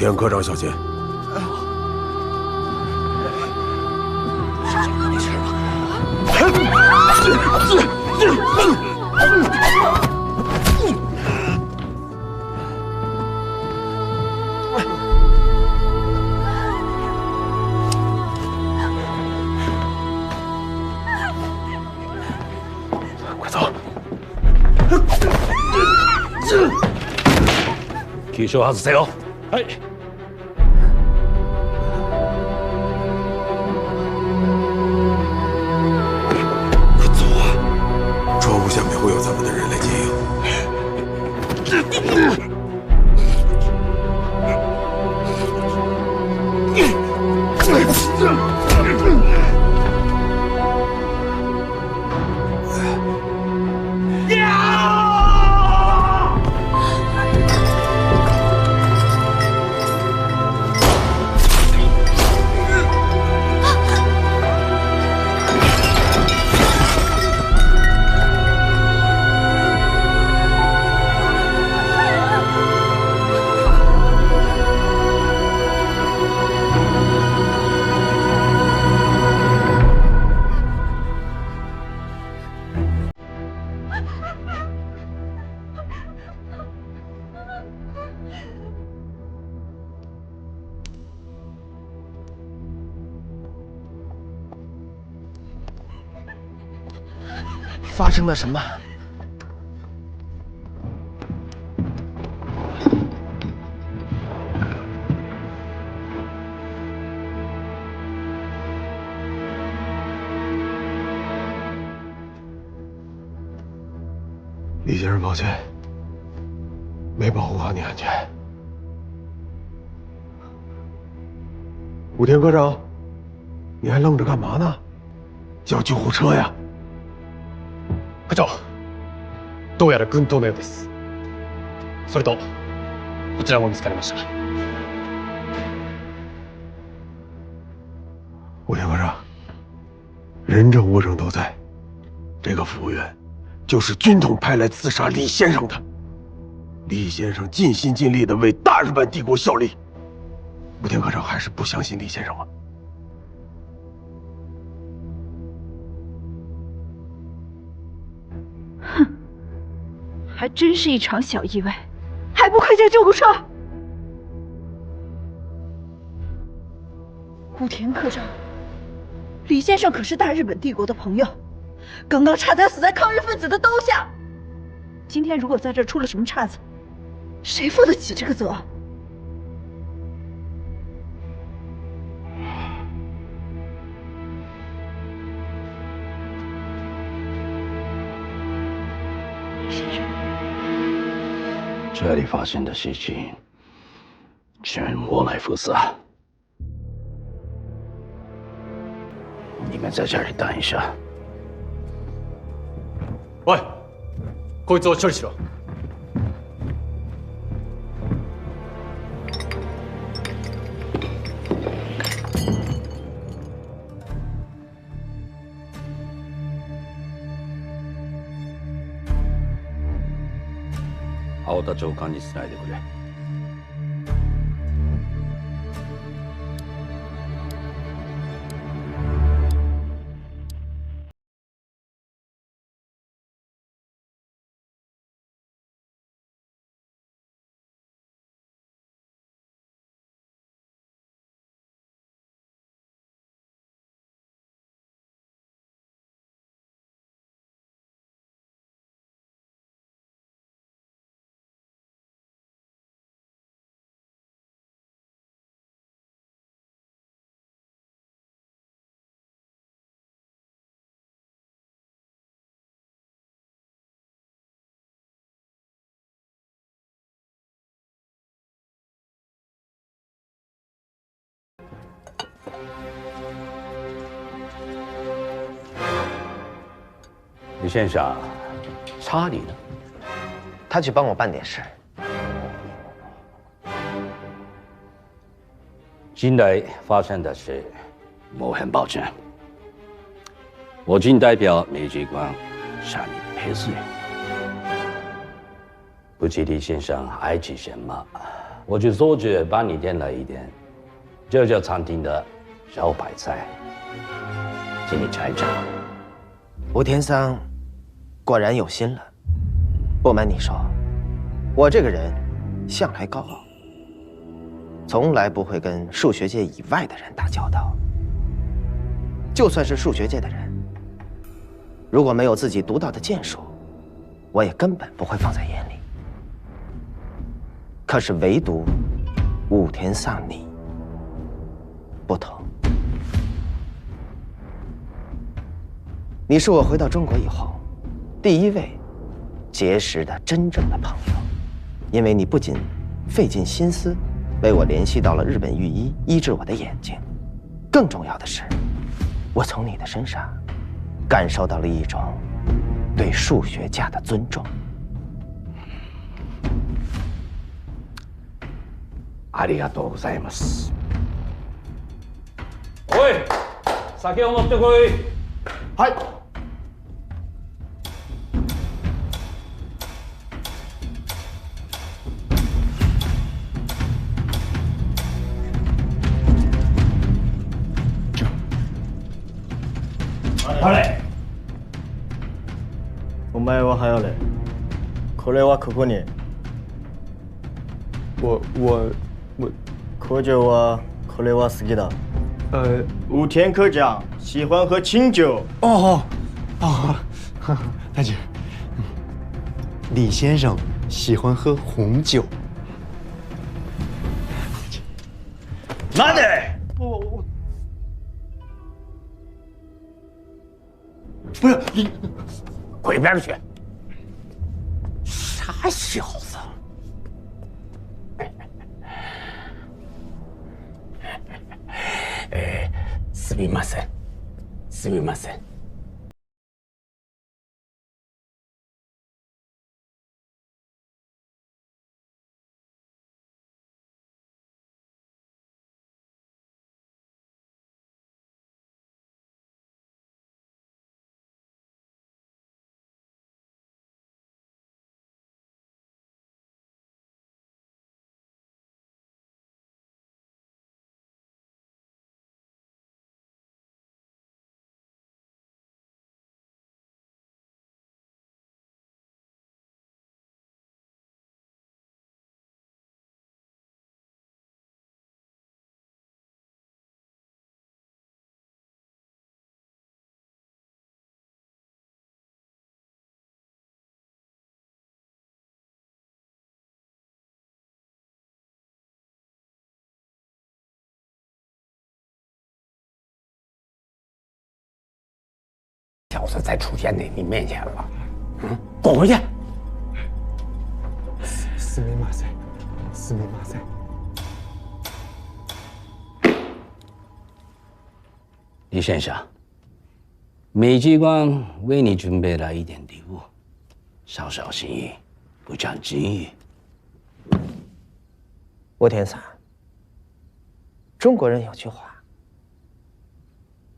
田科长小心。小心，没事吧？ 快走！急所外せよ。はい。 窗户下面会有咱们的人来接应。发生了什么？李先生，抱歉，没保护好你安全。武田科长，你还愣着干嘛呢？叫救护车呀！ 課長、どうやら軍刀のようです。それと、こちらも見つかりました。武田科长，人证物证都在，这个服务员就是军统派来刺杀李先生的。李先生尽心尽力地为大日本帝国效力，武田科长还是不相信李先生吗？ 还真是一场小意外，还不快叫救护车！武田科长，李先生可是大日本帝国的朋友，刚刚差点死在抗日分子的刀下。今天如果在这出了什么岔子，谁负得起这个责？先生。 这里发生的事情，全我来负责。你们在这里等一下。おい、こいつを処理しろ。青田長官につないでくれ。李先生，查理呢？他去帮我办点事。近来发生的事，我很抱歉。我仅代表美军官向你赔罪。不知李先生爱吃什么，我去搜局帮你点了一点这家餐厅的小白菜，请你尝一尝。吴天桑果然有心了。不瞒你说，我这个人向来高傲，从来不会跟数学界以外的人打交道。就算是数学界的人，如果没有自己独到的剑术，我也根本不会放在眼里。可是唯独武田桑你不同，你是我回到中国以后第一位结识的真正的朋友，因为你不仅费尽心思为我联系到了日本御医医治我的眼睛，更重要的是，我从你的身上感受到了一种对数学家的尊重。ありがとうございます。おい、酒を持ってこい。はい。あれ。お前は早れ。これはここに。我科长はこれは好きだ。武田科长喜欢喝清酒。哦，大姐，李先生喜欢喝红酒。待て！不是你，滚一边去！傻小子！すみません，すみません。小子再出现在你面前了，滚回去！すみません，すみません。李先生，美机关为你准备了一点礼物，小小心意，不讲敬意。吴天桑，中国人有句话：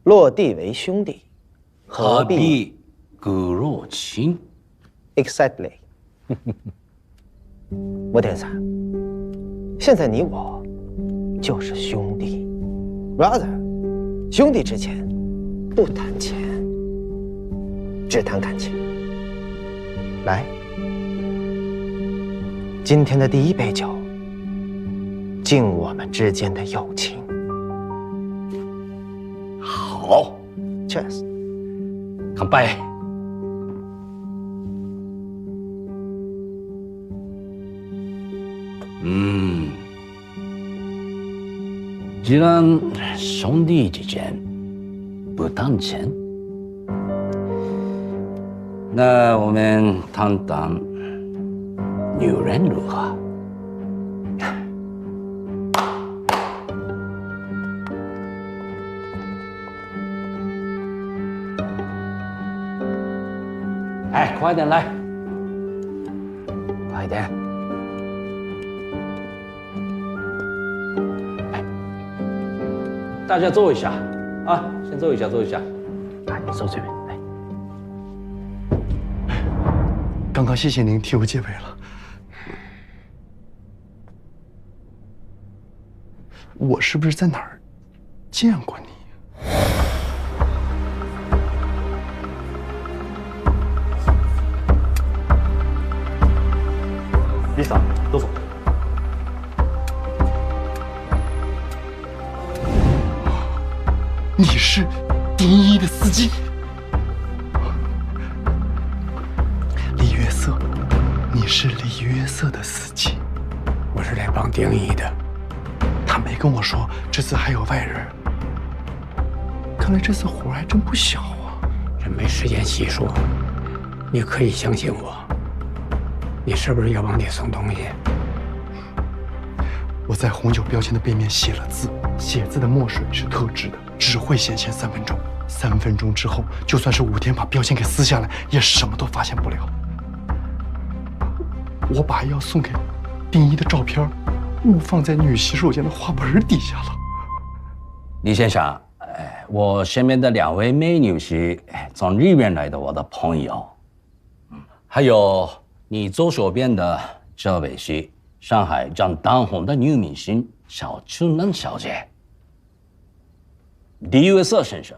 落地为兄弟，何必骨肉亲 ？Exactly 。吴天桑，现在你我就是兄弟 ，brother。兄弟之间不谈钱，只谈感情。来，今天的第一杯酒，敬我们之间的友情。好 ，Cheers， 乾杯！既然兄弟之间不谈钱，那我们谈谈女人如何？哎，快点来，快点！大家坐一下啊，先坐一下，坐一下。啊，你坐这边来。刚刚谢谢您替我解围了。我是不是在哪儿见过你？李さん、どうぞ。你是丁一的司机，李约瑟，你是李约瑟的司机。我是来帮丁一的。他没跟我说这次还有外人，看来这次活还真不小啊。这没时间细说，你可以相信我。你是不是要往里送东西？我在红酒标签的背面写了字，写字的墨水是特制的，只会显现3分钟。3分钟之后，就算是武天把标签给撕下来，也什么都发现不了。我把要送给丁一的照片误放在女洗手间的花盆底下了。李先生，我身边的2位美女是从日本来的我的朋友，还有你左手边的这位是上海正当红的女明星小春兰小姐。李约瑟先生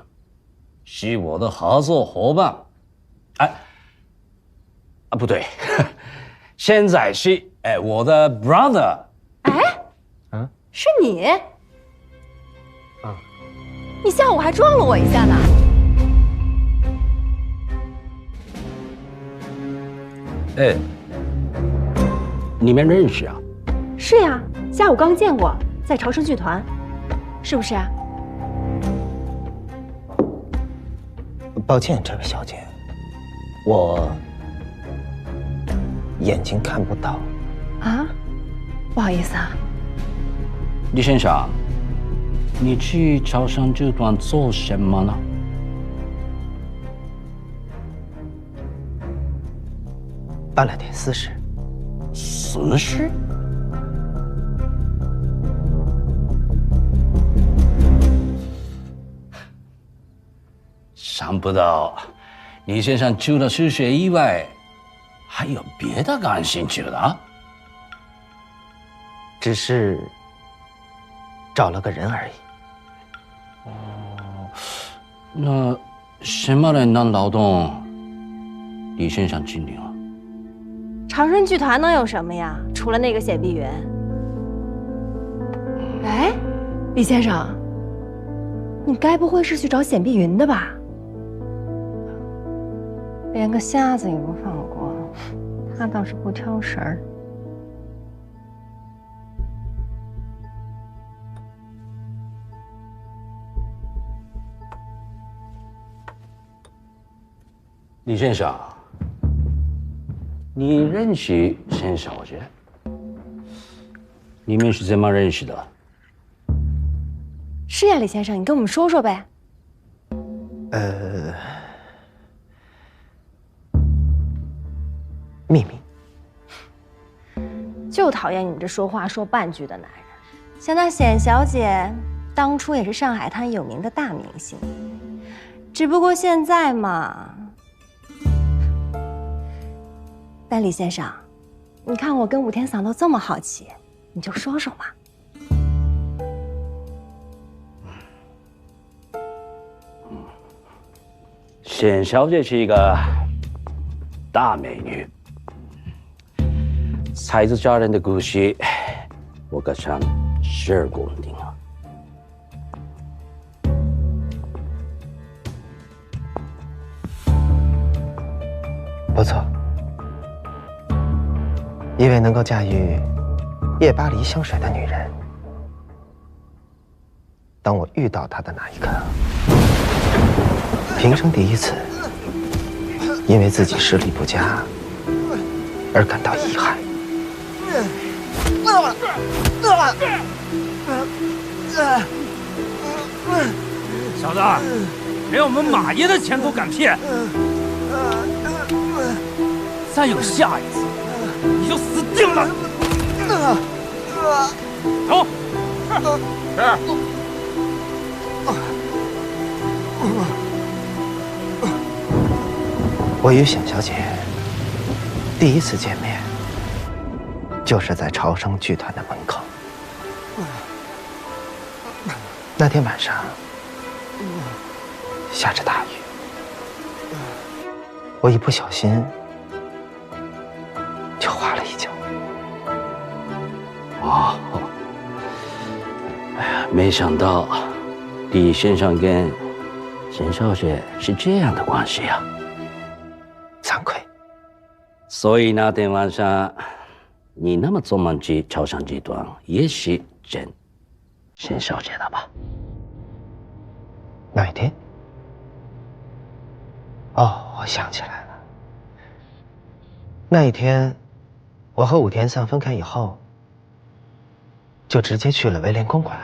是我的合作伙伴，不对，现在是我的 brother。是你？你下午还撞了我一下呢。你们认识啊？是呀，下午刚见过，在朝生剧团，是不是啊？抱歉，这位小姐，我眼睛看不到。啊，不好意思啊。李先生，你去朝生剧团做什么呢？办了点私事。私事？想不到，李先生除了数学以外，还有别的感兴趣的？只是找了个人而已。那什么人能劳动李先生经理啊？长生剧团能有什么呀？除了那个显碧云。哎，李先生，你该不会是去找显碧云的吧？连个瞎子也不放过，他倒是不挑食儿。李先生，你认识沈小姐？你们是怎么认识的？是呀，李先生，你跟我们说说呗。秘密。就讨厌你这说话说半句的男人。像那显小姐，当初也是上海滩有名的大明星，只不过现在嘛。但李先生，你看我跟武天嗓都这么好奇，你就说说嘛。显小姐是一个大美女，才子佳人的故事，我可曾耳过听啊。不错，一位能够驾驭夜巴黎香水的女人。当我遇到她的那一刻，平生第一次因为自己视力不佳而感到遗憾。小子，连我们马爷的钱都敢骗，再有下一次，你就死定了！走，是。我与显小姐第一次见面，就是在朝生剧团的门口。那天晚上下着大雨，我一不小心就滑了一跤。哦，哎呀，没想到李先生跟沈小姐是这样的关系啊！惭愧。所以那天晚上你那么做梦去朝阳集团，也是真沈小姐的吧？哪一天？哦，我想起来了。那一天，我和武田桑分开以后，就直接去了威廉公馆，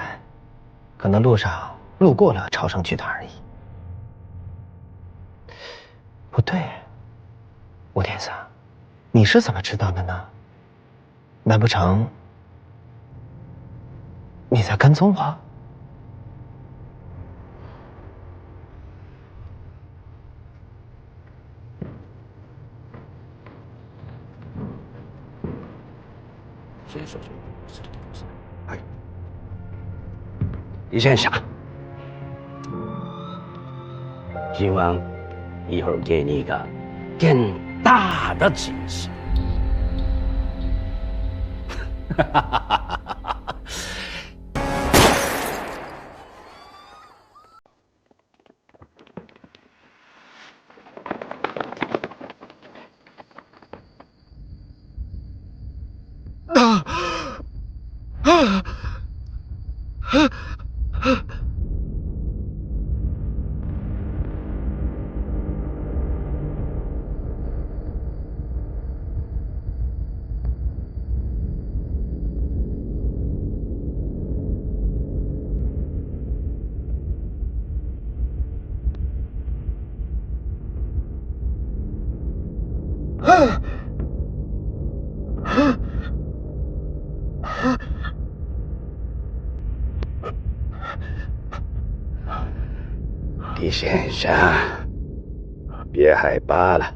可能路上路过了朝阳剧团而已。不对，武田桑，你是怎么知道的呢？难不成你在跟踪我？沈小姐，哎，李先生，今晚一会儿给你一个更大的惊喜。哈哈哈哈哈！李先生，别害怕了。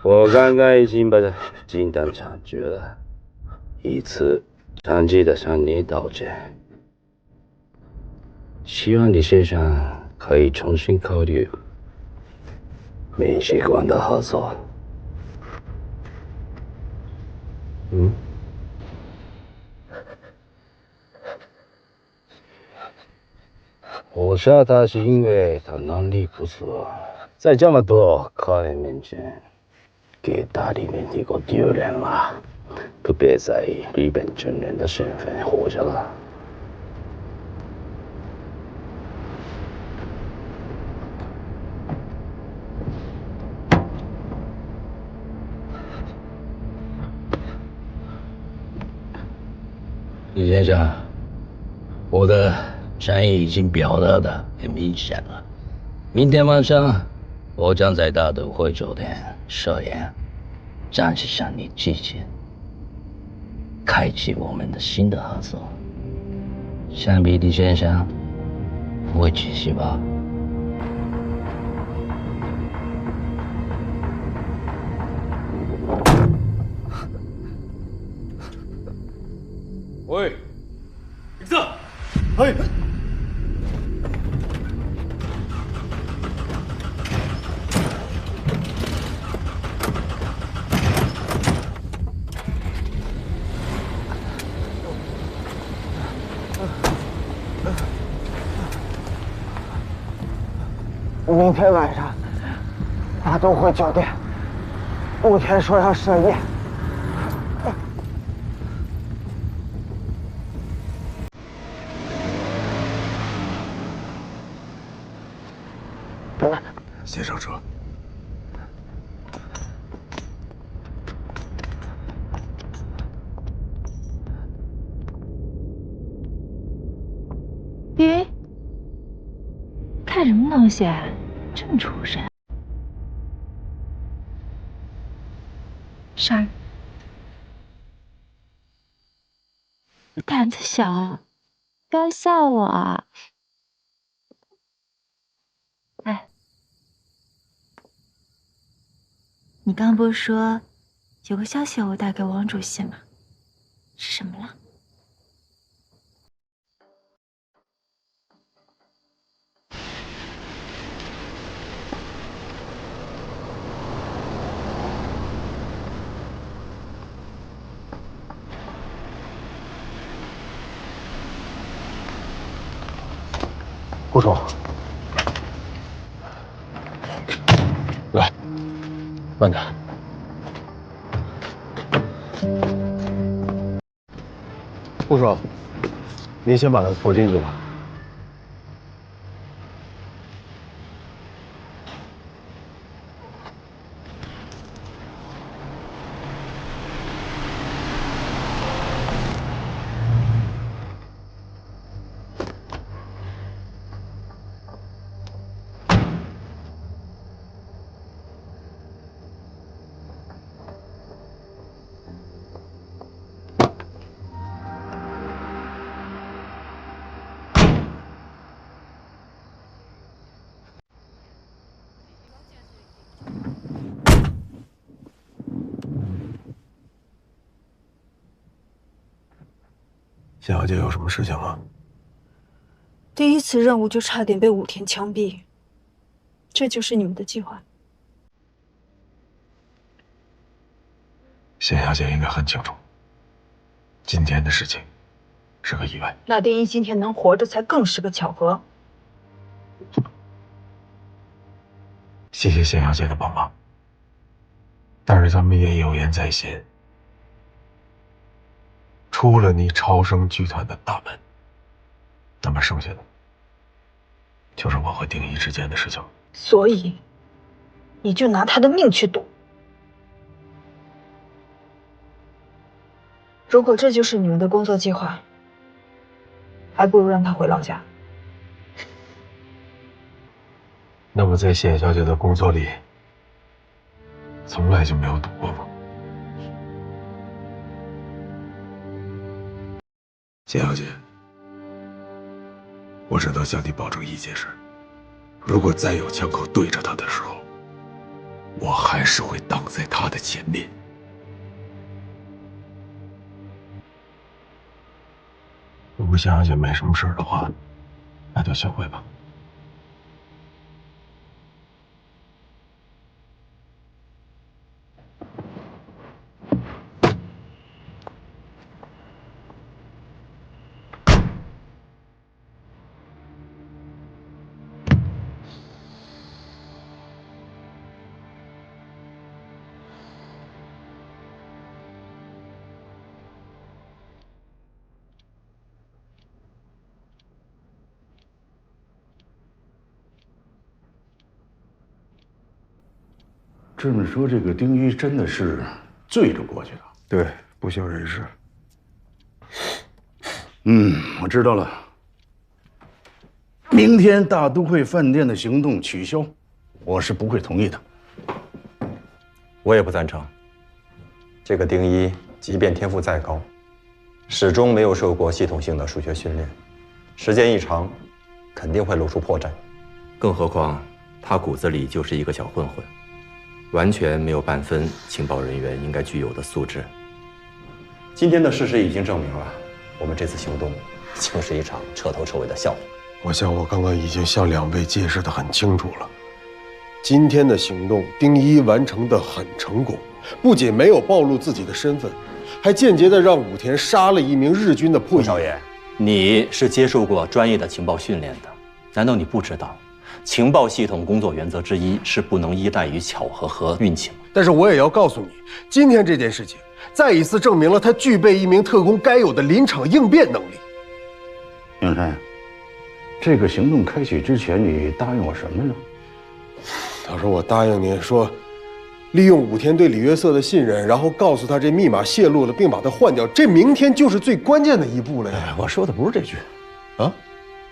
我刚刚已经把金蛋察觉了，一次长期的向你道歉。希望李先生可以重新考虑煤气管的合作。我杀他是因为他能力不足，在这么多客人面前给大日本帝国丢脸了，不别再以日本军人的身份活着了。李先生，我的善意已经表达的很明显了。明天晚上，我将在大都会酒店设宴，暂时向你致歉，开启我们的新的合作。想必李先生不会继续吧？喂，行くぞ！はい。明天晚上，大都会酒店，武田说要设宴。先上车。咦，看什么东西啊？这么出神。珊儿，胆子小，不要笑我啊！哎，你刚不是说有个消息我带给王主席吗？是什么了？顾总，来，慢点。顾总，您先把他拖进去吧。谢小姐有什么事情吗？第一次任务就差点被武田枪毙，这就是你们的计划？谢小姐应该很清楚，今天的事情是个意外。那丁一今天能活着才更是个巧合。谢谢谢小姐的帮忙，但是咱们也有言在先。出了你超生剧团的大门，那么剩下的就是我和丁一之间的事情。所以，你就拿他的命去赌。如果这就是你们的工作计划，还不如让他回老家。那么在谢小姐的工作里，从来就没有赌过吗？谢小姐，我只能向你保证一件事：如果再有枪口对着他的时候，我还是会挡在他的前面。如果谢小姐没什么事的话，那就先回吧。这么说，这个丁一真的是醉着过去的？对，不省人事。我知道了。明天大都会饭店的行动取消，我是不会同意的。我也不赞成。这个丁一，即便天赋再高，始终没有受过系统性的数学训练，时间一长，肯定会露出破绽。更何况，他骨子里就是一个小混混。完全没有半分情报人员应该具有的素质。今天的事实已经证明了，我们这次行动就是一场彻头彻尾的笑话。我想我刚刚已经向两位解释得很清楚了。今天的行动，丁一完成得很成功，不仅没有暴露自己的身份，还间接地让武田杀了一名日军的破译。少爷，你是接受过专业的情报训练的，难道你不知道？情报系统工作原则之一是不能依赖于巧合和运气吗？但是我也要告诉你，今天这件事情再一次证明了他具备一名特工该有的临场应变能力。永山，这个行动开启之前，你答应我什么呢？他说我答应您说，利用武田对李约瑟的信任，然后告诉他这密码泄露了，并把它换掉。这明天就是最关键的一步了呀！我说的不是这句，啊。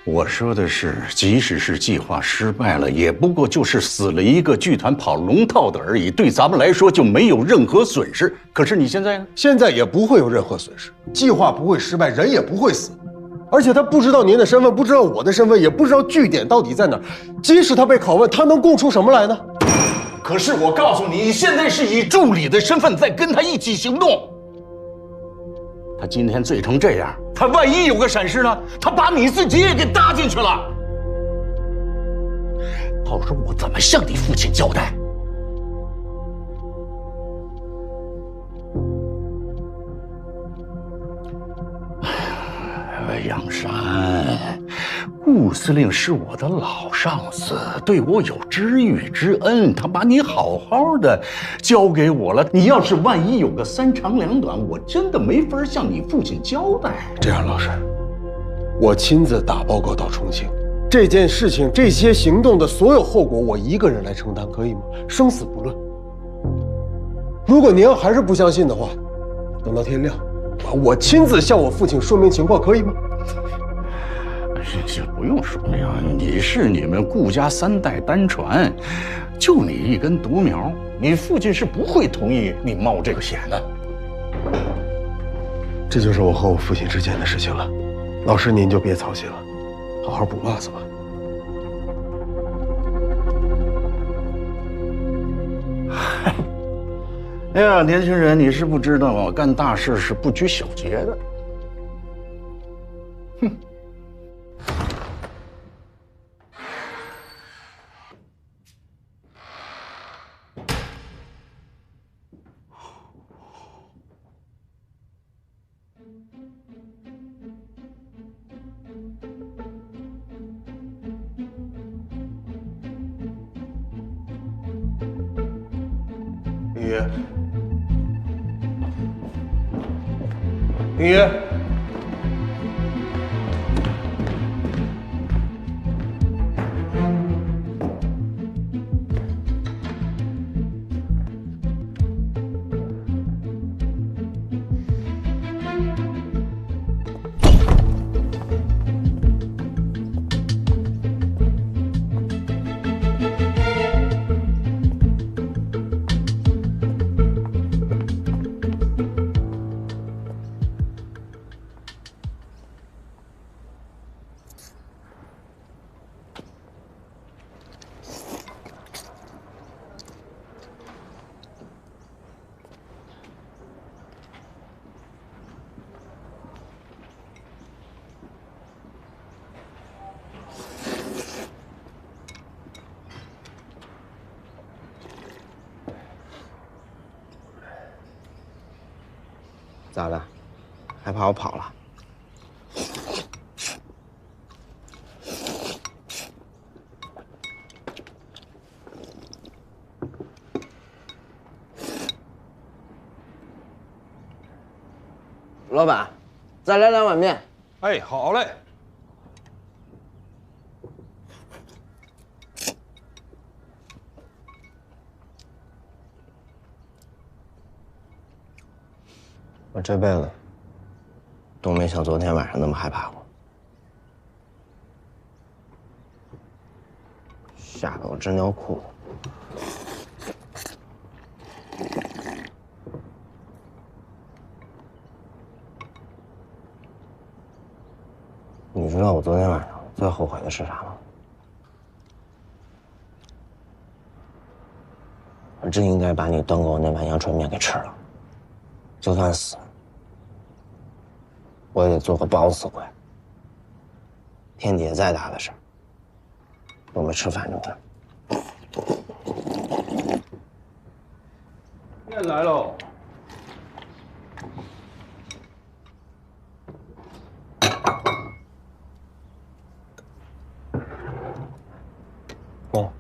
我说的是，即使是计划失败了，也不过就是死了一个剧团跑龙套的而已，对咱们来说就没有任何损失。可是你现在呢？现在也不会有任何损失，计划不会失败，人也不会死。而且他不知道您的身份，不知道我的身份，也不知道据点到底在哪儿。即使他被拷问，他能供出什么来呢？可是我告诉你，你现在是以助理的身份在跟他一起行动。他今天醉成这样，他万一有个闪失呢？他把你自己也给搭进去了，到时候我怎么向你父亲交代？杨山，穆司令是我的老上司，对我有知遇之恩，他把你好好的交给我了。你要是万一有个三长两短，我真的没法向你父亲交代。这样，老师，我亲自打报告到重庆，这件事情、这些行动的所有后果，我一个人来承担，可以吗？生死不论。如果您要还是不相信的话，等到天亮，我亲自向我父亲说明情况，可以吗？这不用说明，你是你们顾家3代单传，就你一根独苗，你父亲是不会同意你冒这个险的。这就是我和我父亲之间的事情了，老师您就别操心了，好好补袜子吧。哎呀，年轻人，你是不知道啊，干大事是不拘小节的。哼。林云，林云，咋的？还怕我跑了？老板，再来2碗面。哎，好嘞。我这辈子都没像昨天晚上那么害怕过，吓得我直尿裤子。你知道我昨天晚上最后悔的是啥吗？我真应该把你端给我那碗阳春面给吃了，就算死，我也得做个饱死鬼。天底下再大的事儿，都没吃饭就干。面来喽。哦，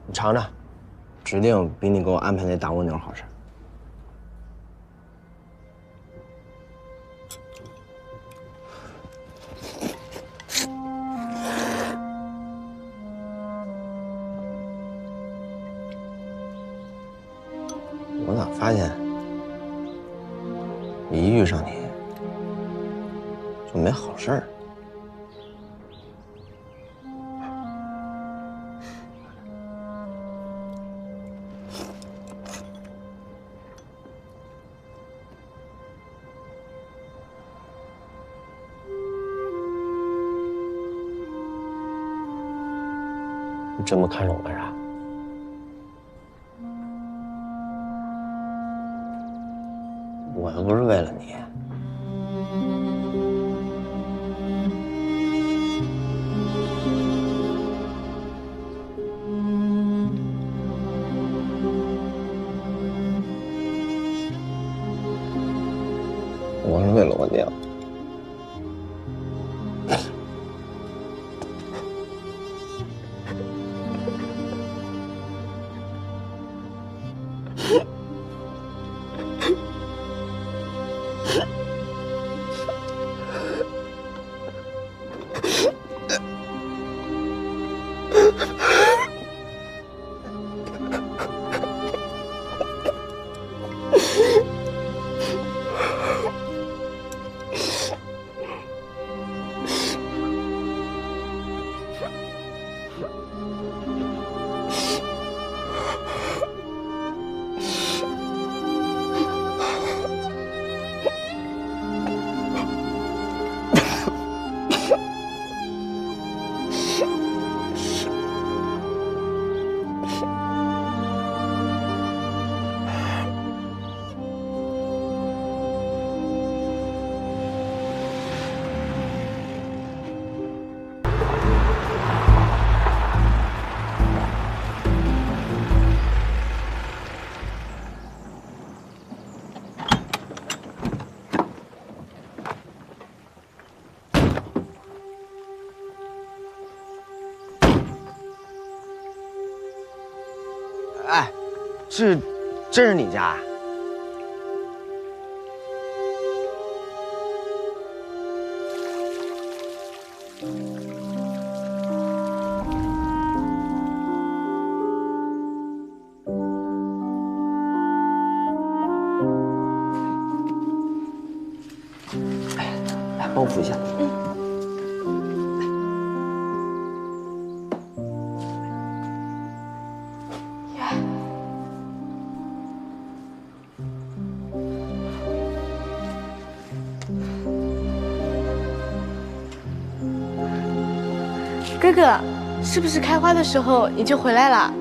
你尝尝，指定比你给我安排那大蜗牛好吃。我咋发现，一遇上你就没好事儿？你这么看着我干啥？我又不是为了你。我是为了我娘。哎，这是你家啊？来，帮我扶一下。哥哥，是不是开花的时候你就回来了？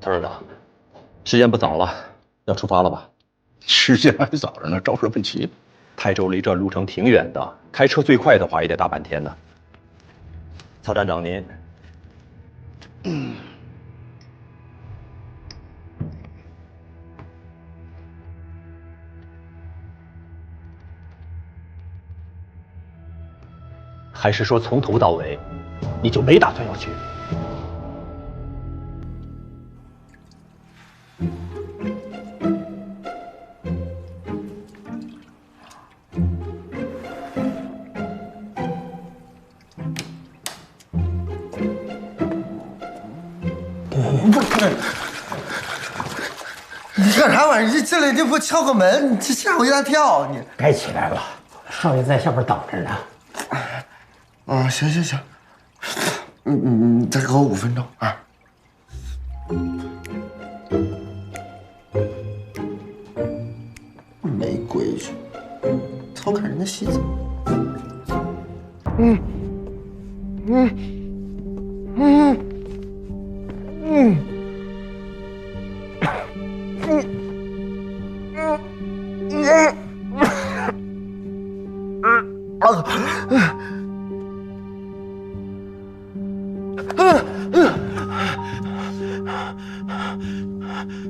曹社长，时间不早了，要出发了吧？时间还早着呢，着什么急？泰州离这路程挺远的，开车最快的话也得大半天呢。曹站长您，还是说从头到尾，你就没打算要去？你干啥玩意儿？你进来你不敲个门，你这吓我一大跳！你该起来了，少爷在下边等着呢。啊，行行行，你再给我5分钟啊！没规矩，偷看人家洗澡。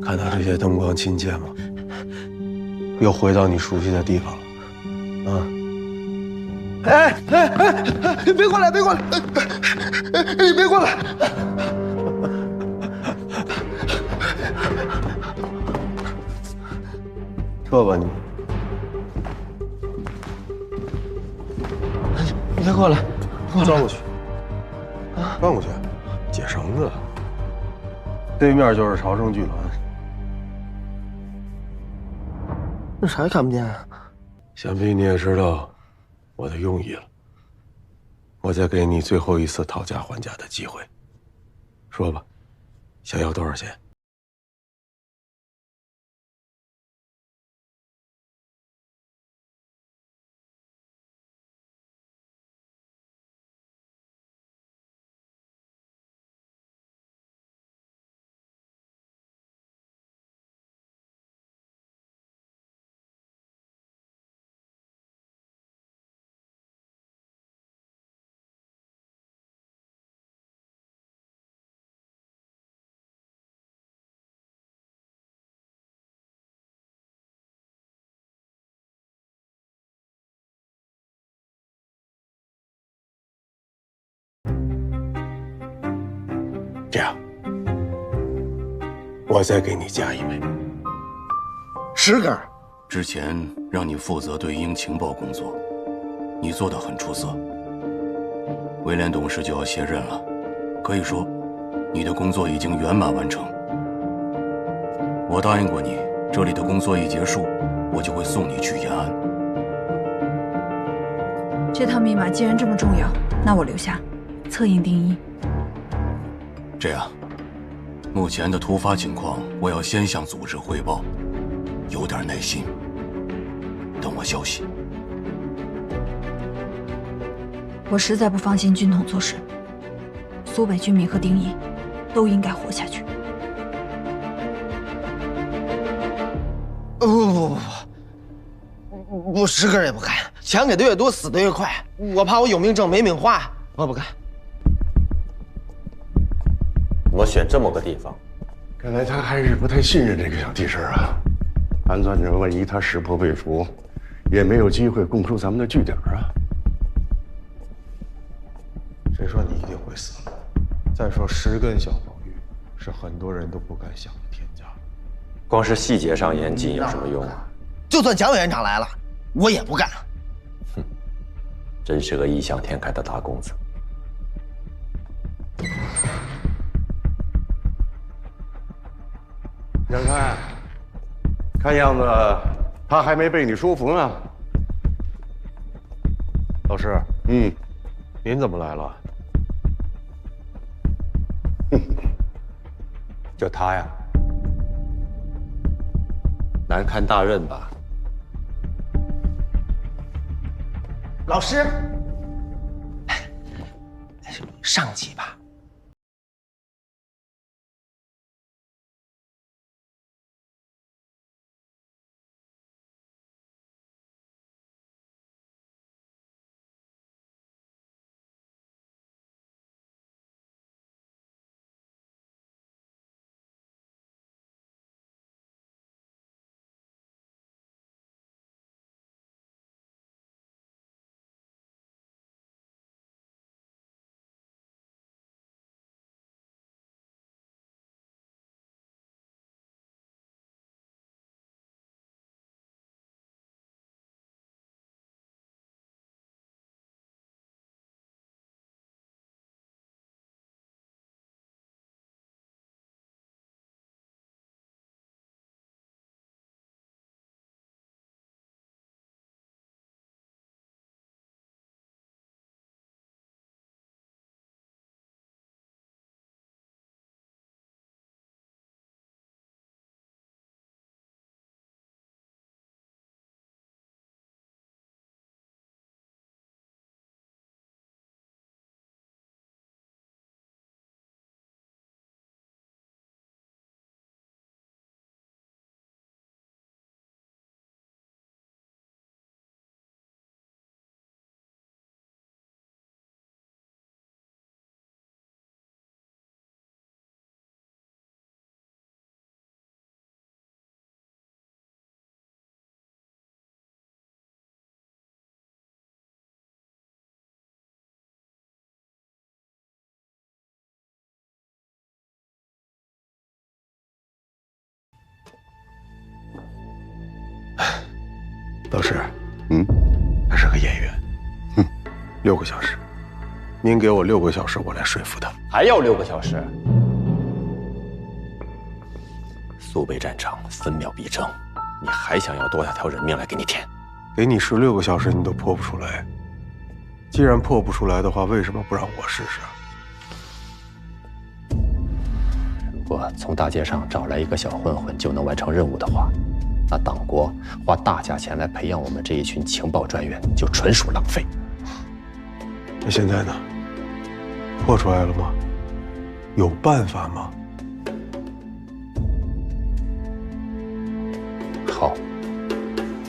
看到这些灯光亲切吗？又回到你熟悉的地方了，啊！哎，别过来，别过来！你别过来！撤吧你！你别过来，转过去，转过去，解绳子。对面就是朝圣剧团。那啥也看不见啊！想必你也知道我的用意了。我再给你最后一次讨价还价的机会，说吧，想要多少钱？这样，我再给你加一位。10根。之前让你负责对英情报工作，你做得很出色。威廉董事就要卸任了，可以说，你的工作已经圆满完成。我答应过你，这里的工作一结束，我就会送你去延安。这套密码既然这么重要，那我留下，策应定一。这样，目前的突发情况，我要先向组织汇报，有点耐心，等我消息。我实在不放心军统做事，苏北军民和丁一都应该活下去。不，我10根也不干，钱给的越多，死的越快。我怕我有命挣没命花，我不干。怎么选这么个地方？看来他还是不太信任这个小替身啊。盘算着，万一他识破被俘，也没有机会供出咱们的据点啊。谁说你一定会死？再说10根小宝玉，是很多人都不敢想的天价。光是细节上严谨有什么用啊？就算蒋委员长来了，我也不干。哼，真是个异想天开的大公子。杨开，看样子他还没被你说服呢。老师，您怎么来了？就他呀，难堪大任吧？老师，上级吧。老师，他是个演员，6个小时，您给我6个小时，我来说服他。还要6个小时？苏北战场分秒必争，你还想要多少条人命来给你填？给你16个小时，你都破不出来。既然破不出来的话，为什么不让我试试？如果从大街上找来一个小混混就能完成任务的话，那党国花大价钱来培养我们这一群情报专员，就纯属浪费。那现在呢？破出来了吗？有办法吗？好，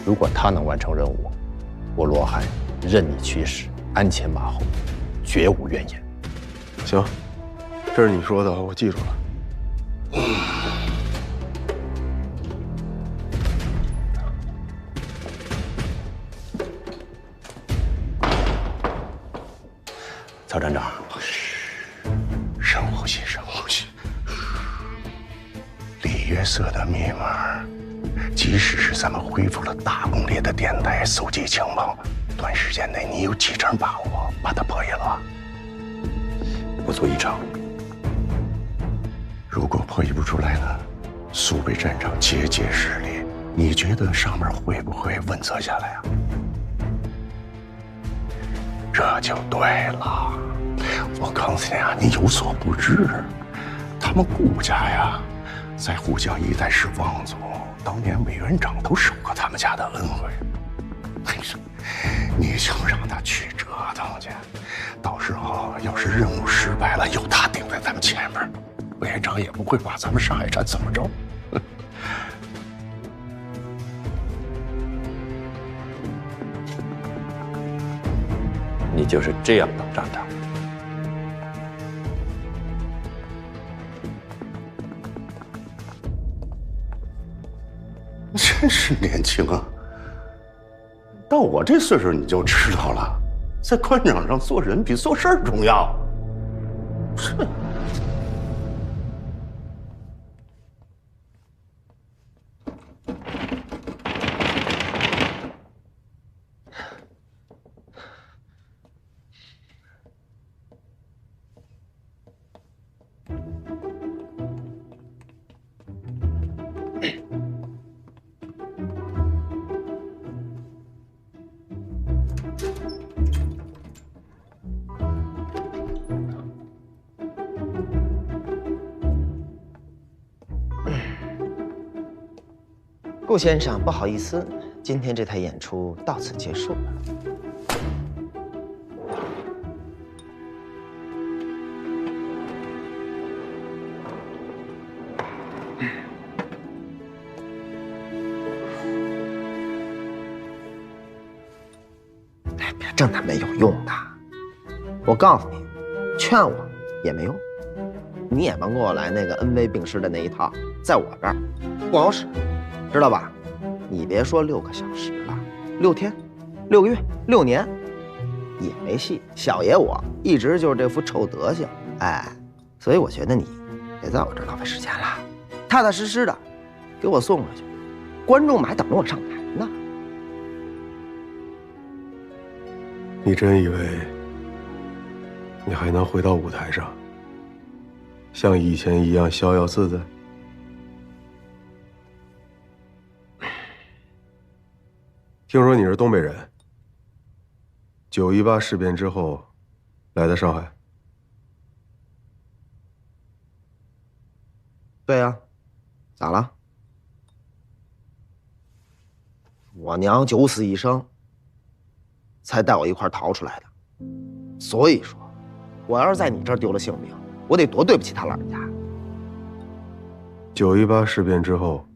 如果他能完成任务，我罗汉任你驱使，鞍前马后，绝无怨言。行，这是你说的，我记住了。曹站长，深呼吸，深呼吸。约瑟的密码，即使是咱们恢复了大攻略的电台搜集情报，短时间内你有几成把握把它破译了？我做1成。如果破译不出来呢？苏北战场节节失利，你觉得上面会不会稳责下来啊？这就对了。我告诉你啊，你有所不知，他们顾家呀，在沪江一带是望族，当年委员长都受过他们家的恩惠。你就让他去折腾去，到时候要是任务失败了，有他顶在咱们前面，委员长也不会把咱们上海站怎么着。你就是这样当站长？真是年轻啊！到我这岁数你就知道了，在官场上做人比做事儿重要。是。顾先生，不好意思，今天这台演出到此结束了。哎，别整那没有用的。我告诉你，劝我也没用。你也甭给我来那个恩威并施的那一套，在我这儿不好使。知道吧？你别说6个小时了，6天、6个月、6年，也没戏。小爷我一直就是这副臭德行，哎，所以我觉得你别在我这儿浪费时间了，踏踏实实的给我送回去。观众们还等着我上台呢。你真以为你还能回到舞台上，像以前一样逍遥自在？听说你是东北人，9·18事变之后来的上海。对呀，咋了？我娘9死1生，才带我一块逃出来的。所以说，我要是在你这儿丢了性命，我得多对不起他老人家。9·18事变之后，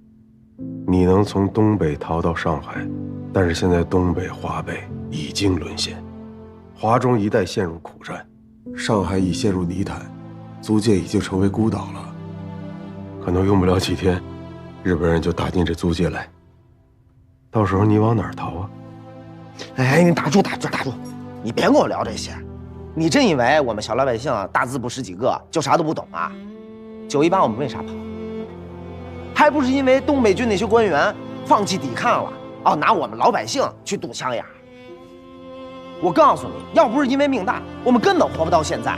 你能从东北逃到上海。但是现在东北、华北已经沦陷，华中一带陷入苦战，上海已陷入泥潭，租界已经成为孤岛了。可能用不了几天，日本人就打进这租界来。到时候你往哪儿逃啊？哎，你打住！你别跟我聊这些。你真以为我们小老百姓大字不识几个就啥都不懂啊？9·18我们为啥跑？还不是因为东北军那些官员放弃抵抗了。哦，拿我们老百姓去堵枪眼。我告诉你，要不是因为命大，我们根本活不到现在。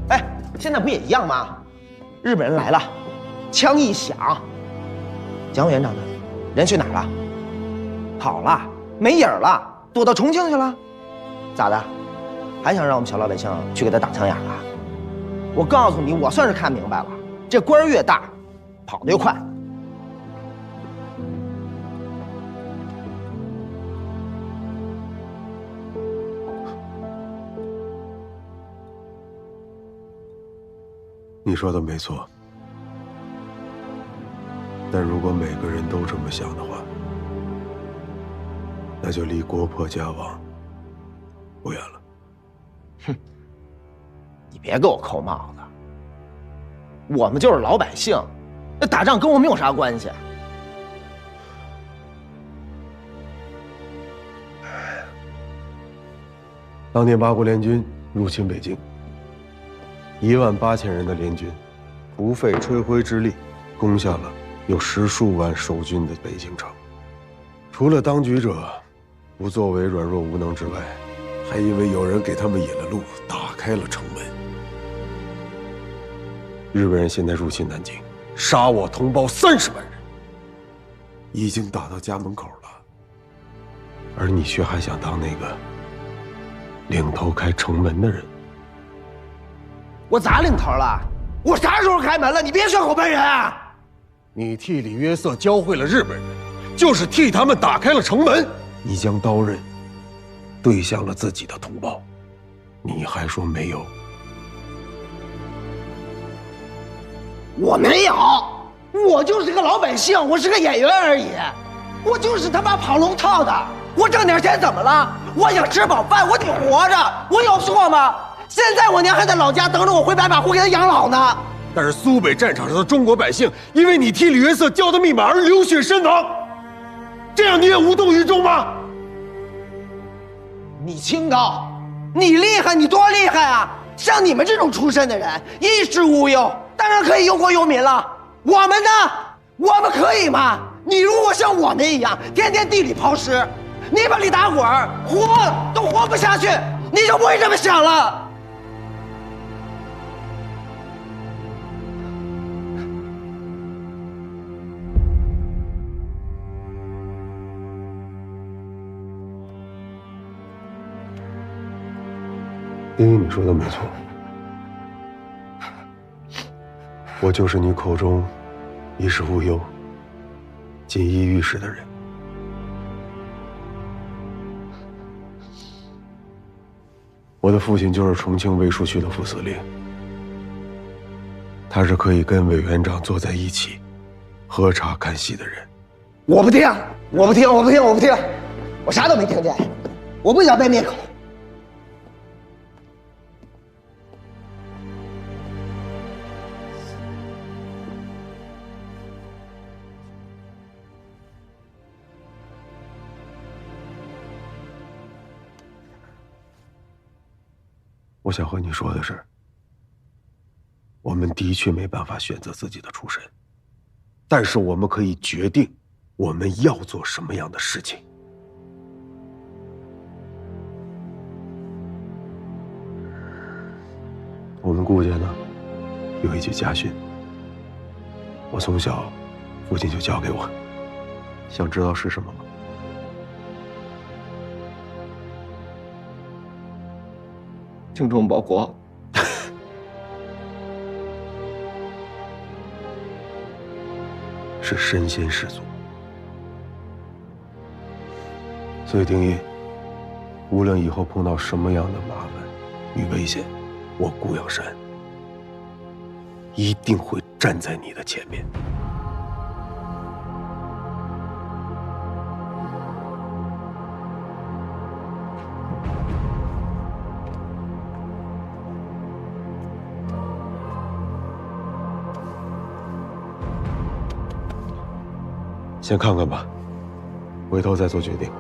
哎，现在不也一样吗？日本人来了，枪一响，蒋委员长呢？人去哪儿了？跑了，没影儿了，躲到重庆去了。咋的？还想让我们小老百姓去给他打枪眼啊？我告诉你，我算是看明白了，这官越大，跑得越快。你说的没错，但如果每个人都这么想的话，那就离国破家亡不远了。哼，你别给我扣帽子，我们就是老百姓，那打仗跟我们有啥关系？当年八国联军入侵北京，18000人的联军，不费吹灰之力，攻下了有10数万守军的北京城。除了当局者不作为软弱无能之外，还因为有人给他们引了路，打开了城门。日本人现在入侵南京，杀我同胞30万人，已经打到家门口了。而你却还想当那个领头开城门的人？我咋领头了？我啥时候开门了？你别血口喷人啊！你替李约瑟教会了日本人，就是替他们打开了城门。你将刀刃对向了自己的同胞，你还说没有？我没有，我就是个老百姓，我是个演员而已，我就是他妈跑龙套的。我挣点钱怎么了？我想吃饱饭，我得活着，我有错吗？现在我娘还在老家等着我回白马湖给她养老呢。但是苏北战场上的中国百姓，因为你替李约瑟教的密码而流血身亡，这样你也无动于衷吗？你清高，你厉害，你多厉害啊！像你们这种出身的人，衣食无忧，当然可以忧国忧民了。我们呢？我们可以吗？你如果像我们一样，天天地里刨食，泥巴里打滚，活都活不下去，你就不会这么想了。丁一，你说的没错，我就是你口中衣食无忧、锦衣玉食的人。我的父亲就是重庆卫戍区的副司令，他是可以跟委员长坐在一起喝茶看戏的人。我不听，我不听，我不听，我不听，我啥都没听见，我不想被灭口。我想和你说的是，我们的确没办法选择自己的出身，但是我们可以决定我们要做什么样的事情。我们顾家呢，有一句家训，我从小父亲就教给我，想知道是什么吗？精忠报国。是身先士卒。所以丁一，无论以后碰到什么样的麻烦与危险，我顾养山一定会站在你的前面。先看看吧，回头再做决定。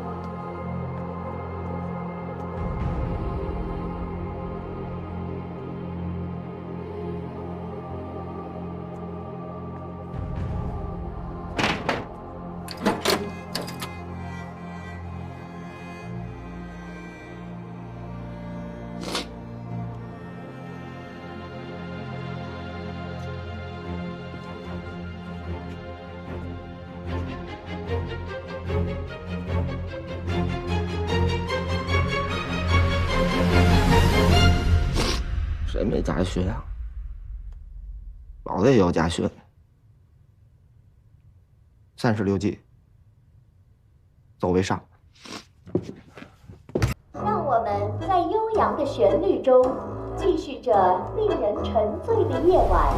谁没家训啊？老子也有家训。36计，走为上。让我们在悠扬的旋律中，继续着令人沉醉的夜晚。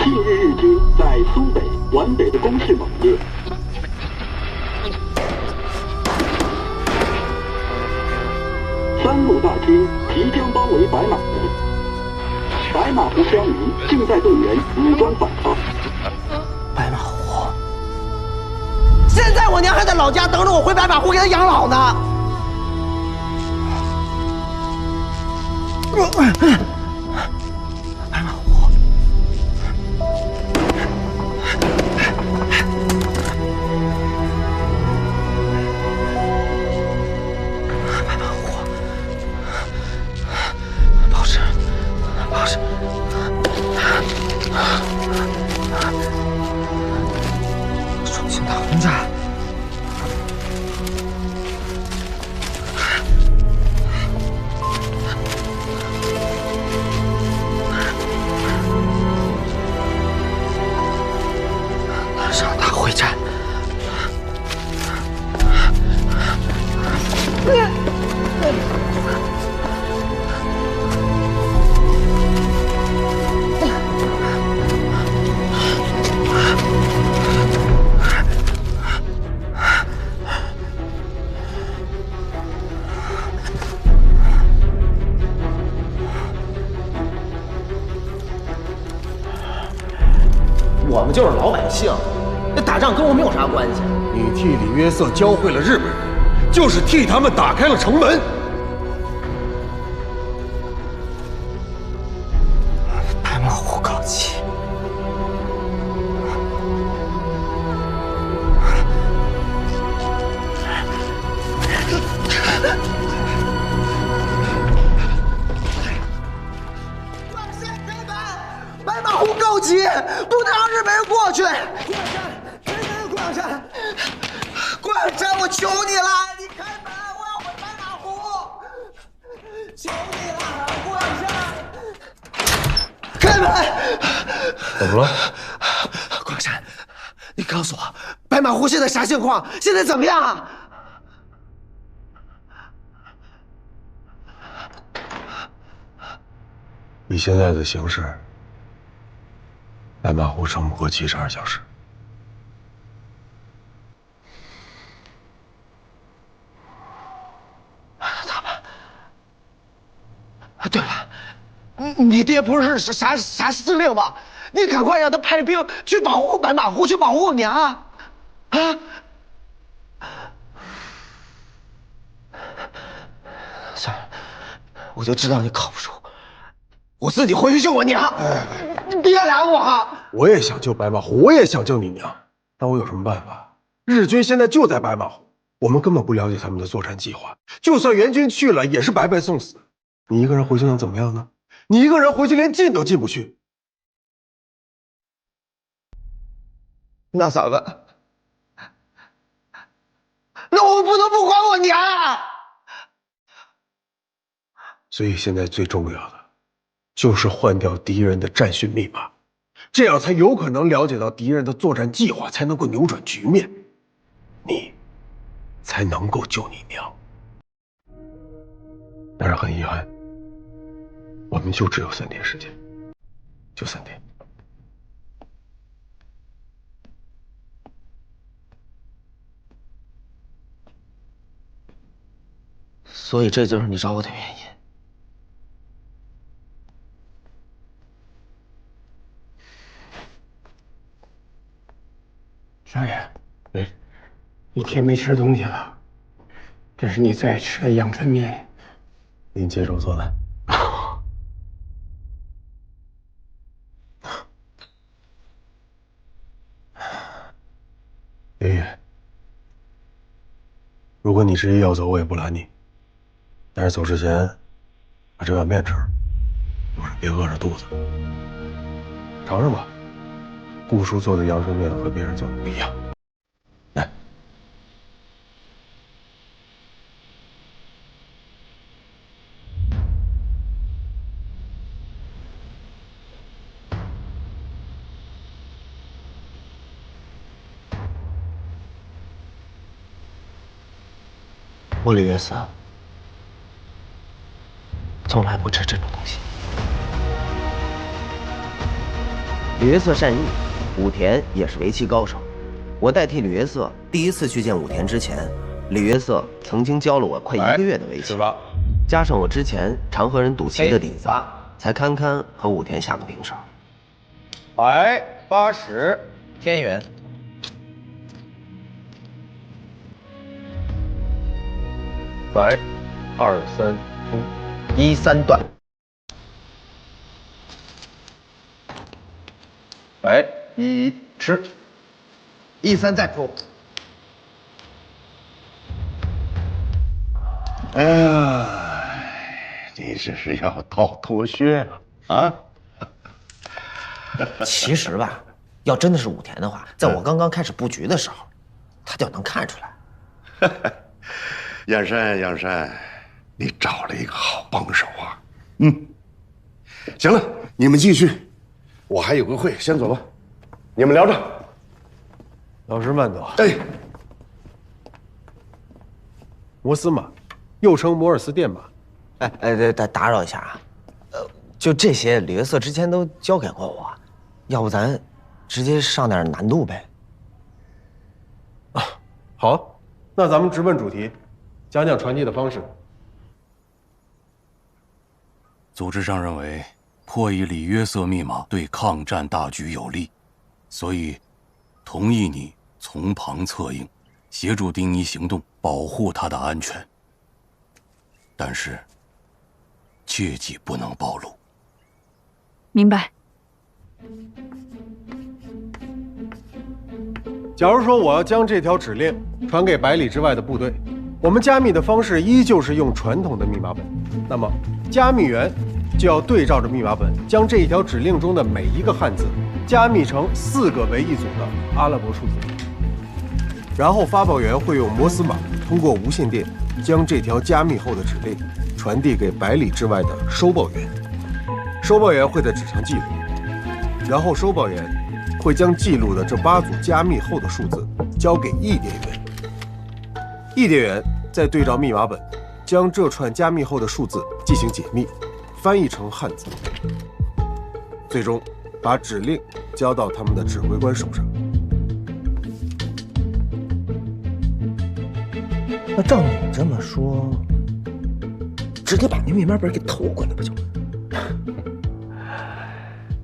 近日日军在苏北、皖北的攻势猛烈。三路大军即将包围白马湖，白马湖乡民正在动员武装反抗。白马湖，现在我娘还在老家等着我回白马湖给她养老呢。重庆大轰炸，南上大会战。我们就是老百姓，那打仗跟我们有啥关系？你替里约瑟教会了日本人，就是替他们打开了城门。白马湖高起，白马湖高起，不能让日本人过去。关阳山，关阳山，我求你了，你开门，我要回白马湖，求你了，关阳山，开门。怎么了？关阳山，你告诉我，白马湖现在啥情况？现在怎么样？以现在的形势，白马湖撑不过72小时。对了，你爹不是啥司令吗？你赶快让他派兵去保护白马湖，去保护我娘啊！算了，我就知道你靠不住，我自己回去救我娘。你别拦我！我也想救白马湖，我也想救你娘，但我有什么办法？日军现在就在白马湖，我们根本不了解他们的作战计划，就算援军去了，也是白白送死。你一个人回去能怎么样呢？你一个人回去连进都进不去。那咋办？那我不能不管我娘啊！所以现在最重要的就是换掉敌人的战训密码，这样才有可能了解到敌人的作战计划，才能够扭转局面，你才能够救你娘。但是很遗憾，我们就只有3天时间，就3天。所以这就是你找我的原因。少爷，一天没吃东西了，这是你最爱吃的阳春面。您接手做的。爷爷，如果你执意要走，我也不拦你。但是走之前，把这碗面吃了。路上别饿着肚子。尝尝吧，顾叔做的阳春面和别人做的不一样。来。我李约瑟从来不吃这种东西。李约瑟善意，武田也是围棋高手。我代替李约瑟第一次去见武田之前，李约瑟曾经教了我快1个月的围棋，加上我之前常和人赌棋的底子，才堪堪和武田下个平手。白80，天元。白2、3出，1-3断。白1吃，1-3再扑。哎呀，你这是要倒脱靴啊？其实吧，要真的是武田的话，在我刚刚开始布局的时候，他就能看出来。杨山，你找了一个好帮手啊！行了，你们继续，我还有个会，先走了。你们聊着。老师慢走。哎，摩斯马，又称摩尔斯电码。打扰一下啊，就这些李约瑟之前都教给过我，要不咱直接上点难度呗？啊，好，那咱们直奔主题。讲讲传递的方式。组织上认为，破译李约瑟密码对抗战大局有利，所以同意你从旁策应，协助丁一行动，保护他的安全。但是，切记不能暴露。明白。假如说我要将这条指令传给百里之外的部队。我们加密的方式依旧是用传统的密码本，那么加密员就要对照着密码本，将这一条指令中的每一个汉字加密成4个为一组的阿拉伯数字，然后发报员会用摩斯码通过无线电将这条加密后的指令传递给百里之外的收报员，收报员会在纸上记录，然后收报员会将记录的这8组加密后的数字交给译电员。译电员再对照密码本，将这串加密后的数字进行解密，翻译成汉字，最终把指令交到他们的指挥官手上。那照你这么说，直接把那密码本给偷过来不就？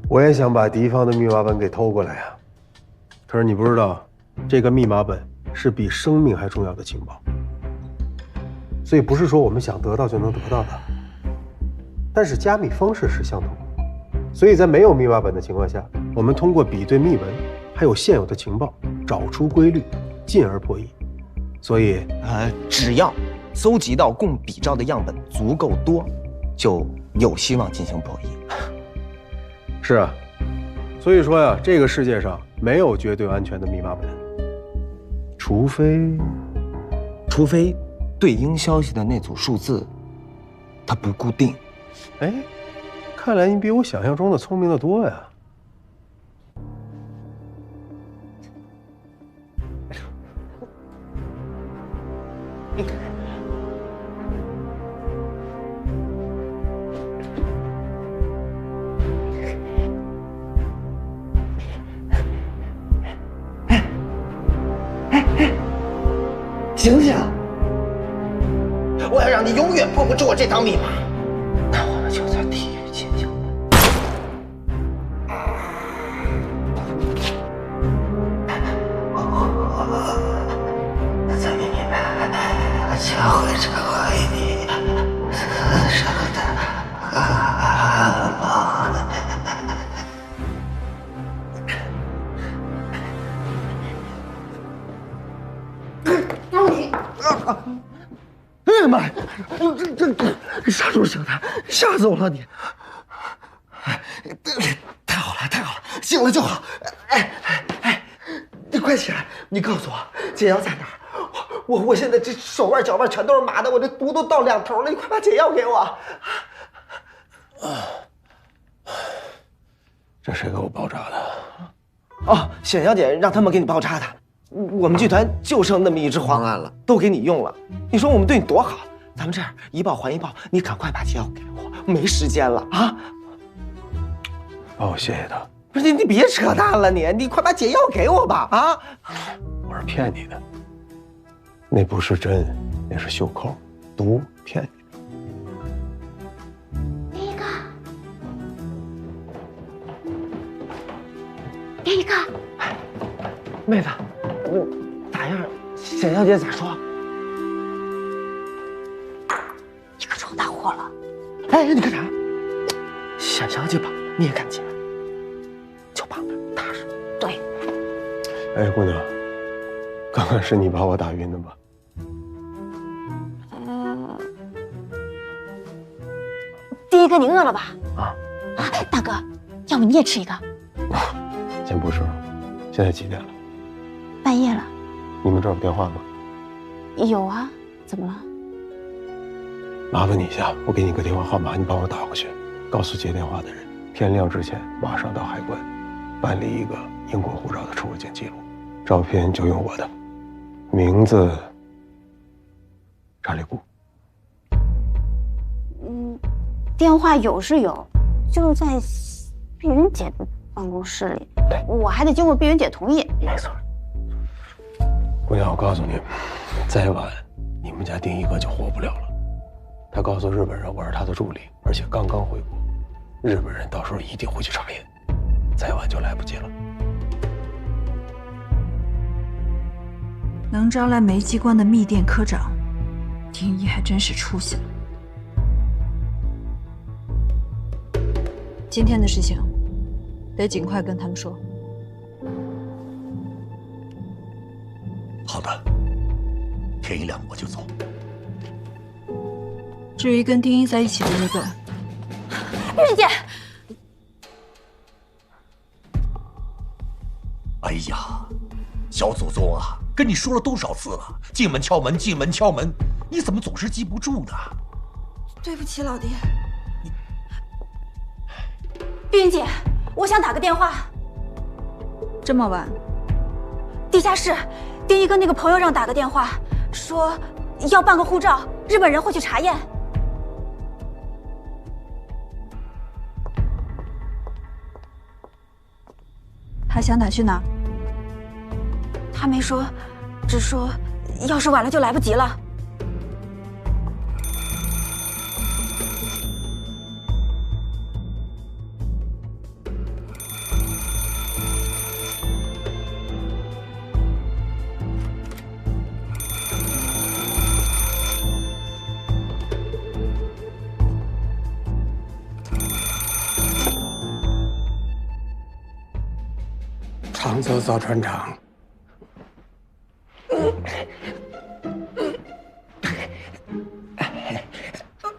我也想把敌方的密码本给偷过来呀，可是你不知道，这个密码本是比生命还重要的情报，所以不是说我们想得到就能得到的。但是加密方式是相同的，所以在没有密码本的情况下，我们通过比对密文还有现有的情报，找出规律，进而破译。所以，只要搜集到供比照的样本足够多，就有希望进行破译。是啊，所以说呀，这个世界上没有绝对安全的密码本。除非对应消息的那组数字，它不固定。哎，看来你比我想象中的聪明得多呀。醒醒！我要让你永远破不住我这套密码。那我们就在地狱见面。在你们将会成为你死生的噩梦。哎呀妈呀！这杀猪型的，吓死我了你！太好了，太好了，醒了就好。你快起来，你告诉我解药在哪儿？我现在这手腕脚腕全都是麻的，我这毒都到2头了，你快把解药给我。这谁给我包扎的？哦，显小姐让他们给你包扎的。我们剧团就剩那么一只黄鹌了，都给你用了。你说我们对你多好？咱们这样一报还一报，你赶快把解药给我，没时间了啊！帮我谢谢他。不是你别扯淡了，你快把解药给我吧啊！我是骗你的，那不是针，那是袖扣，毒骗你。给一个。妹子，咋样？显小姐咋说？你可闯大祸了！哎，你干啥？显小姐绑你也敢接？就绑着，踏实。对。哎，姑娘，刚刚是你把我打晕的吧？第一个你饿了吧？啊，大哥，要不你也吃一个？先不吃，现在几点了？半夜了。你们这儿有电话吗？有啊，怎么了？麻烦你一下，我给你个电话号码，你帮我打过去，告诉接电话的人，天亮之前马上到海关办理一个英国护照的出入境记录，照片就用我的，名字查理固。电话有是有，就是在碧云姐的办公室里。对，我还得经过碧云姐同意。没错。姑娘，我告诉你，再晚你们家丁一哥就活不了了。他告诉日本人我是他的助理，而且刚刚回国，日本人到时候一定会去查验，再晚就来不及了。能招来煤机关的密电科长，丁一还真是出息了。今天的事情得尽快跟他们说。好的，天一亮我就走。至于跟丁一在一起的那个，玉姐，哎呀，小祖宗啊，跟你说了多少次了，进门敲门，进门敲门，你怎么总是记不住呢？对不起，老爹。碧云姐，我想打个电话。这么晚？地下室，丁一跟那个朋友让打个电话，说要办个护照，日本人会去查验。他想打去哪？他没说，只说要是晚了就来不及了。长泽造船厂。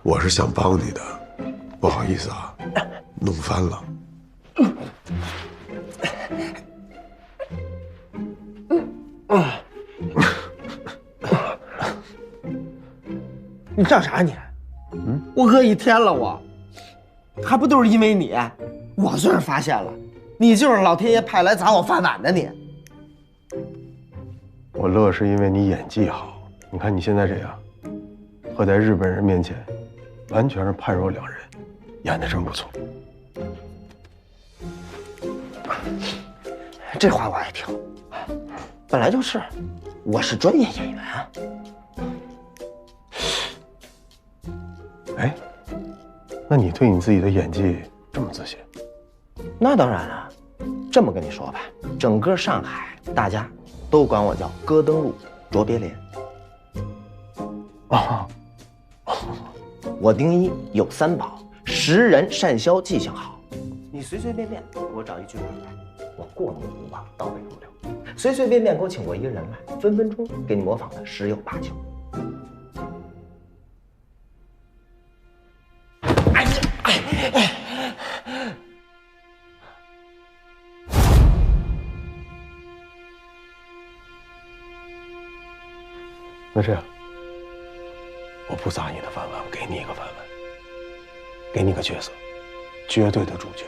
我是想帮你的，不好意思啊，弄翻了。你干啥你？我饿一天了，我还不都是因为你？我算是发现了，你就是老天爷派来砸我饭碗的你。我乐是因为你演技好，你看你现在这样，和在日本人面前，完全是判若两人，演得真不错。这话我爱听，本来就是，我是专业演员啊。哎，那你对你自己的演技这么自信？那当然了，这么跟你说吧，整个上海大家都管我叫戈登路卓别林。啊，我丁一有3宝：识人、善销、记性好。你随随便便给我找一剧本来，我过目不忘，倒背如流；随随便便给我请过一个人来，分分钟给你模仿的10有8九。那这样，我不砸你的饭碗，我给你一个饭碗，给你个角色，绝对的主角，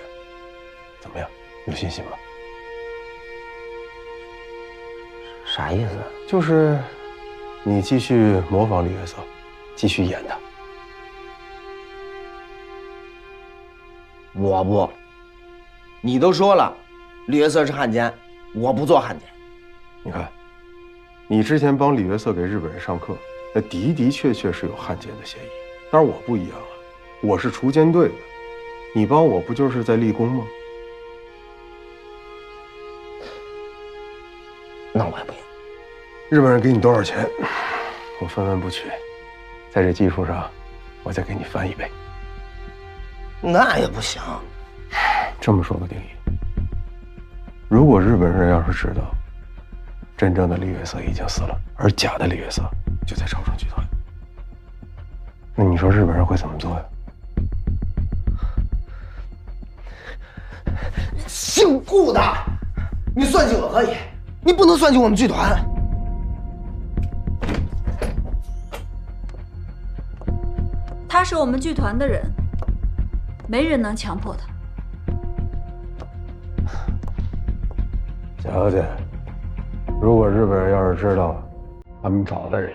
怎么样？有信心吗？啥意思？就是你继续模仿李约瑟，继续演他。我不，你都说了，李约瑟是汉奸，我不做汉奸。你看，你之前帮李约瑟给日本人上课，那的确是有汉奸的嫌疑。但是我不一样啊，我是锄奸队的，你帮我不就是在立功吗？那我也不要。日本人给你多少钱，我分文不取，在这基础上，我再给你翻一倍。那也不行。这么说个定义，如果日本人要是知道真正的李约瑟已经死了，而假的李约瑟就在朝圣剧团，那你说日本人会怎么做呀？姓顾的，你算计我可以，你不能算计我们剧团。他是我们剧团的人，没人能强迫他。小姐，如果日本人要是知道他们找的人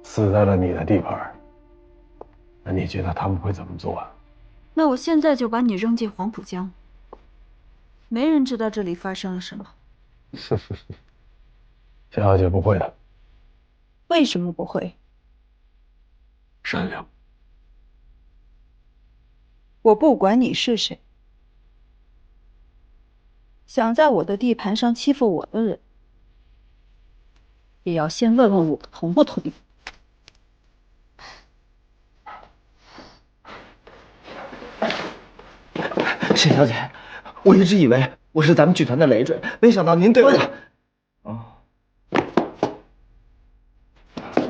死在了你的地盘，那你觉得他们会怎么做啊？那我现在就把你扔进黄浦江，没人知道这里发生了什么。小姐不会的。为什么不会？善良。我不管你是谁，想在我的地盘上欺负我的人，也要先问问我同不同意。沈小姐，我一直以为我是咱们剧团的累赘，没想到您对我……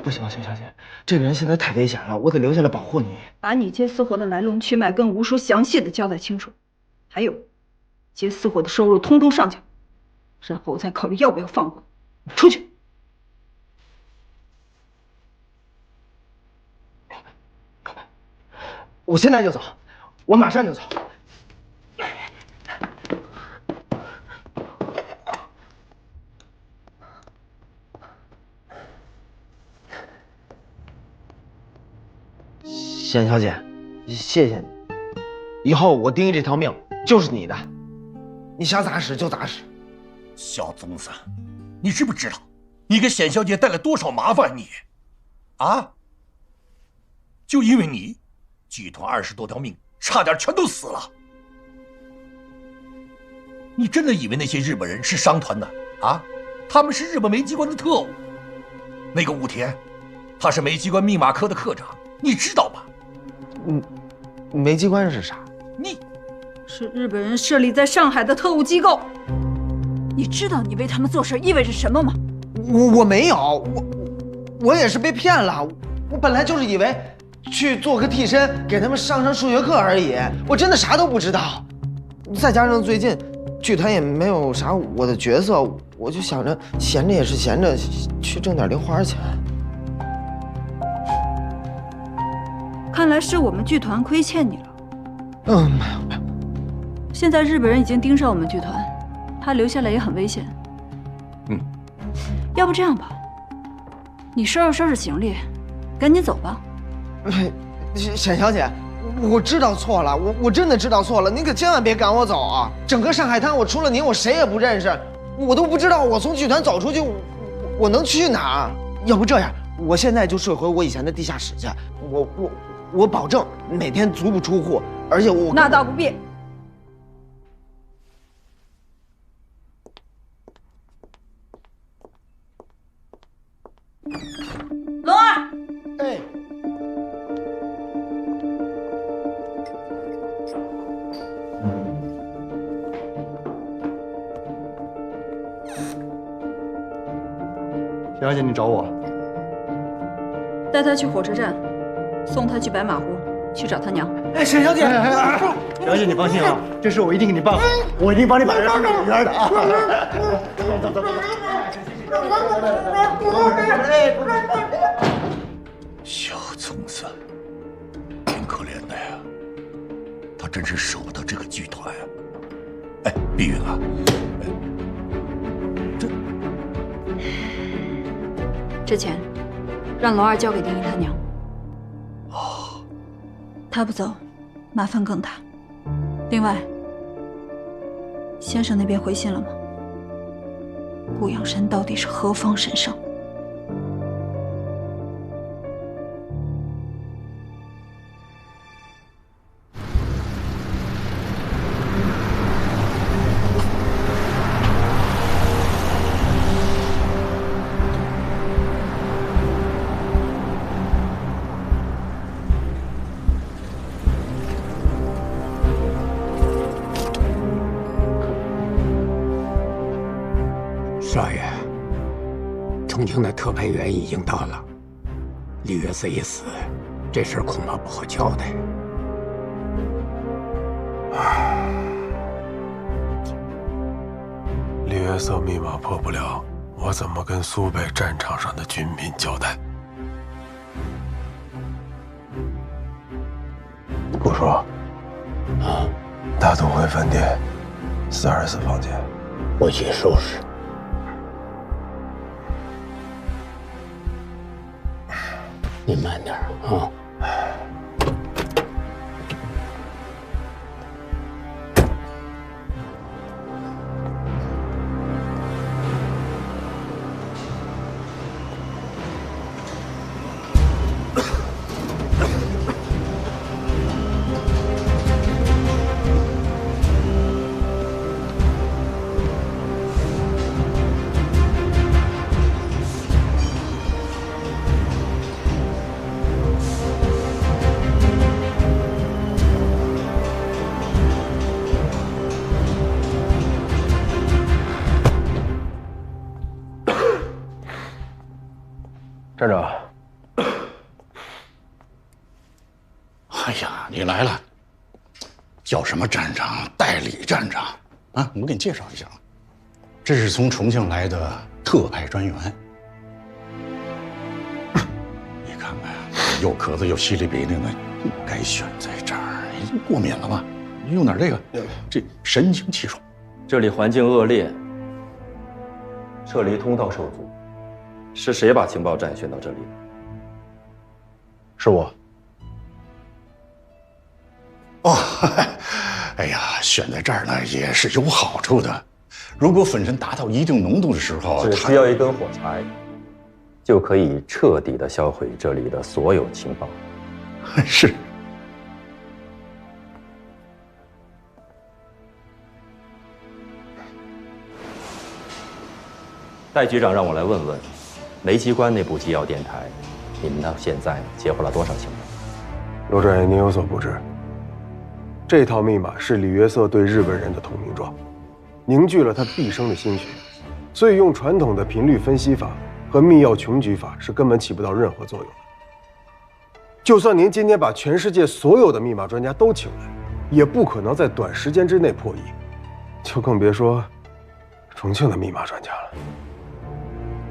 不行，沈小姐，这个人现在太危险了，我得留下来保护你。把你接私活的来龙去脉跟吴叔详细的交代清楚，还有接私活的收入通通上缴，然后我再考虑要不要放过你。出去。我现在就走，我马上就走。沈小姐，谢谢你。以后我丁一这条命就是你的，你想咋使就咋使。小宗子，你知不知道，你给显小姐带来多少麻烦？你，啊？就因为你，剧团20多条命差点全都死了。你真的以为那些日本人是商团的啊？他们是日本煤机关的特务。那个武田，他是煤机关密码科的科长，你知道吧？煤机关是啥？是日本人设立在上海的特务机构。你知道你为他们做事意味着什么吗？我没有，我也是被骗了。我本来就是以为去做个替身，给他们上数学课而已。我真的啥都不知道。再加上最近剧团也没有啥我的角色，我就想着闲着也是闲着，去挣点零花钱。看来是我们剧团亏欠你了。没有。现在日本人已经盯上我们剧团，他留下来也很危险。要不这样吧，你收拾行李，赶紧走吧。沈小姐，我知道错了，我真的知道错了，您可千万别赶我走啊！整个上海滩，我除了您，我谁也不认识，我都不知道我从剧团走出去，我能去哪儿？要不这样，我现在就睡回我以前的地下室去，我保证每天足不出户，而且我……那倒不必。龙儿，哎，小姐，你找我？带他去火车站，送他去白马湖，去找他娘。哎，沈小姐，小姐你放心啊，这事我一定给你办好，我一定帮你把人送给里边的啊。走。小聪子，挺可怜的呀，他真是舍不得这个剧团呀。哎，碧云啊，这钱让罗二交给丁一他娘。哦，他不走，麻烦更大。另外，先生那边回信了吗？顾阳山到底是何方神圣？少爷，重庆的特派员已经到了。李约瑟一死，这事儿恐怕不好交代。李约瑟密码破不了，我怎么跟苏北战场上的军民交代？顾叔，大都会饭店424房间，我去收拾。你慢点啊。站长，哎呀，你来了，叫什么站长？代理站长啊！我给你介绍一下，这是从重庆来的特派专员。你看看，又咳嗽又淅沥鼻涕的，不该选在这儿。过敏了吧？你用点这个，这神清气爽。这里环境恶劣，撤离通道受阻。是谁把情报站选到这里的？是我。哦，哎呀，选在这儿呢也是有好处的。如果粉尘达到一定浓度的时候，只需要一根火柴，就可以彻底的销毁这里的所有情报。是。戴局长让我来问问。煤机关那部机要电台，你们到现在截获了多少情报？罗专员，您有所不知，这套密码是李约瑟对日本人的投名状，凝聚了他毕生的心血，所以用传统的频率分析法和密钥穷举法是根本起不到任何作用的。就算您今天把全世界所有的密码专家都请来，也不可能在短时间之内破译，就更别说重庆的密码专家了。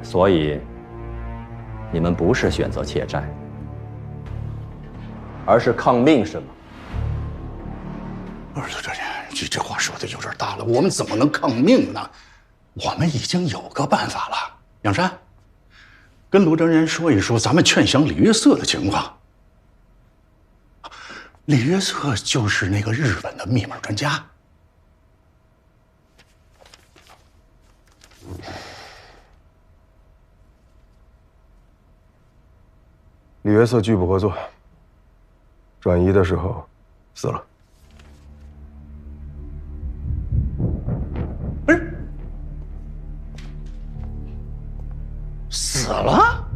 所以。你们不是选择怯战，而是抗命，是吗？这话说的有点大了。我们怎么能抗命呢？我们已经有个办法了。仰山，跟罗专员说一说咱们劝降李约瑟的情况。李约瑟就是那个日本的密码专家。李约瑟拒不合作，转移的时候死了。不是，死了？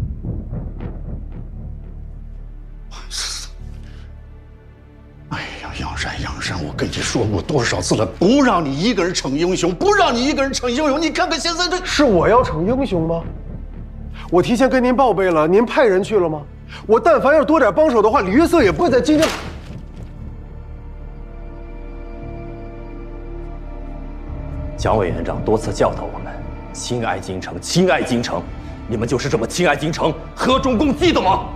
哎呀，杨山，我跟你说过多少次了，不让你一个人逞英雄，不让你一个人逞英雄。你看看现在这，是我要逞英雄吗？我提前跟您报备了，您派人去了吗？我但凡要多点帮手的话，李约瑟也不会在今天。蒋委员长多次教导我们，亲爱京城，亲爱京城，你们就是这么亲爱京城，和中共记得吗？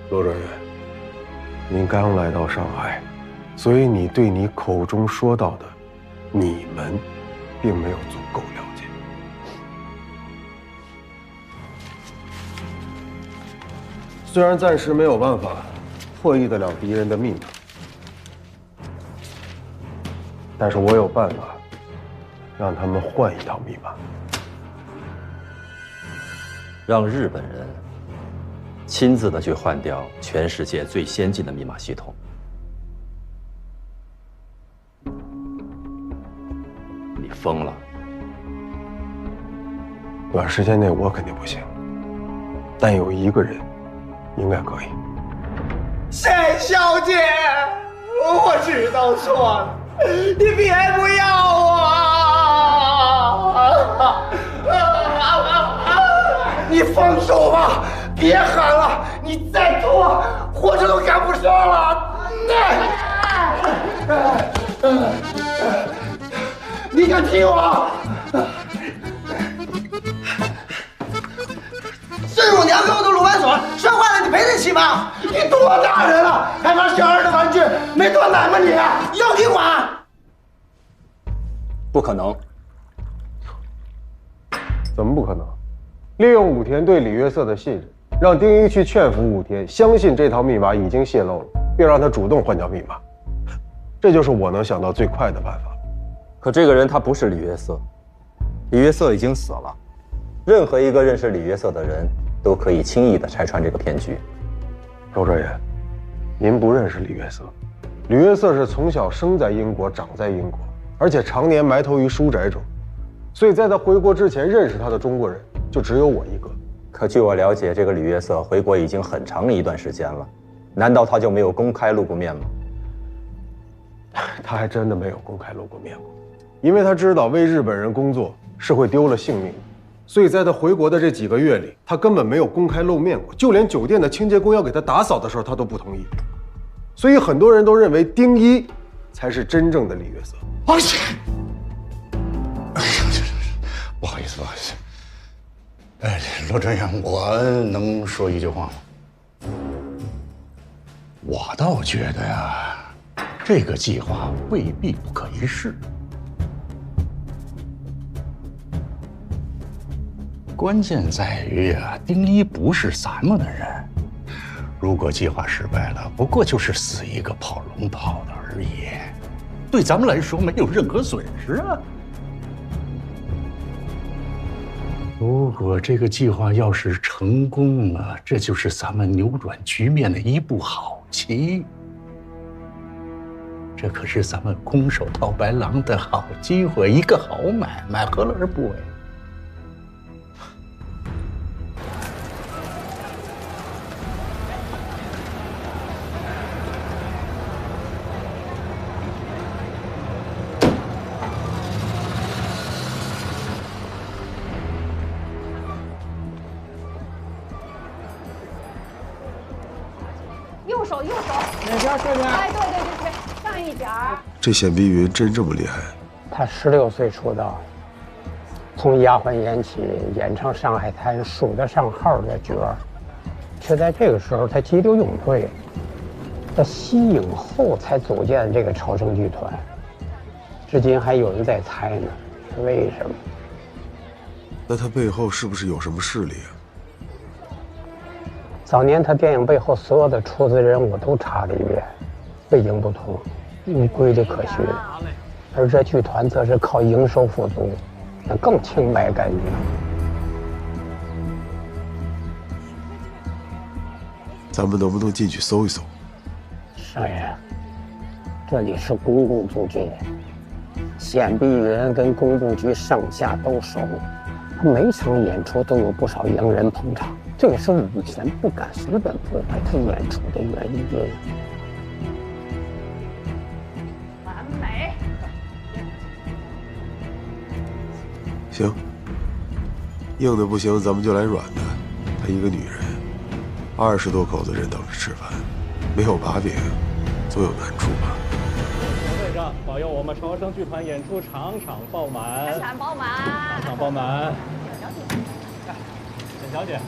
罗专员，您刚来到上海，所以你对你口中说到的“你们”，并没有足够了解。虽然暂时没有办法破译得了敌人的密码，但是我有办法让他们换一套密码，让日本人亲自的去换掉全世界最先进的密码系统。你疯了！短时间内我肯定不行，但有一个人应该可以。沈小姐，我知道错了，你别不要我！你放手吧，别喊了，你再拖，火车都赶不上了。你敢踢我？孙乳娘给我的鲁班锁摔坏了，你赔得起吗？你多大人了，还玩小孩的玩具，没多奶吗你？要你管？不可能！怎么不可能？利用武田对李约瑟的信任，让丁一去劝服武田，相信这套密码已经泄露了，并让他主动换掉密码。这就是我能想到最快的办法。可这个人他不是李约瑟，李约瑟已经死了。任何一个认识李约瑟的人都可以轻易地拆穿这个骗局。周专员，您不认识李约瑟。李约瑟是从小生在英国，长在英国，而且常年埋头于书宅中，所以在他回国之前，认识他的中国人就只有我一个。可据我了解，这个李约瑟回国已经很长一段时间了，难道他就没有公开露过面吗？他还真的没有公开露过面过，因为他知道为日本人工作是会丢了性命的。所以在他回国的这几个月里，他根本没有公开露面过，就连酒店的清洁工要给他打扫的时候，他都不同意。所以很多人都认为丁一才是真正的李约瑟。哎呀，不好意思，不好意思。罗专员，我能说一句话吗？我倒觉得呀，这个计划未必不可一试。关键在于啊，丁一不是咱们的人。如果计划失败了，不过就是死一个跑龙套的而已，对咱们来说没有任何损失啊。如果这个计划要是成功了，这就是咱们扭转局面的一步好棋。这可是咱们空手套白狼的好机会，一个好买卖，何乐而不为？右手，哪边这边？哎，对，上一点儿。这显碧云真这么厉害？他16岁出道，从丫鬟演起，演唱上海滩数得上号的角儿，却在这个时候他急流勇退，他息影后才组建这个朝圣剧团，至今还有人在猜呢，是为什么？那他背后是不是有什么势力啊？早年他电影背后所有的出资人我都查了一遍，背景不同，无规的可循，而这剧团则是靠营收付足，那更清白干净。咱们能不能进去搜一搜？少爷，这里是公共租界，显碧云跟公共局上下都熟，每场演出都有不少洋人捧场。这也是武田不敢随便破坏他演出的原因。完美。行，硬的不行，咱们就来软的。她一个女人，20多口子人等着吃饭，没有把柄，总有难处吧。会长保佑我们超生剧团演出场场爆满，场场爆满，场场爆满。简小姐，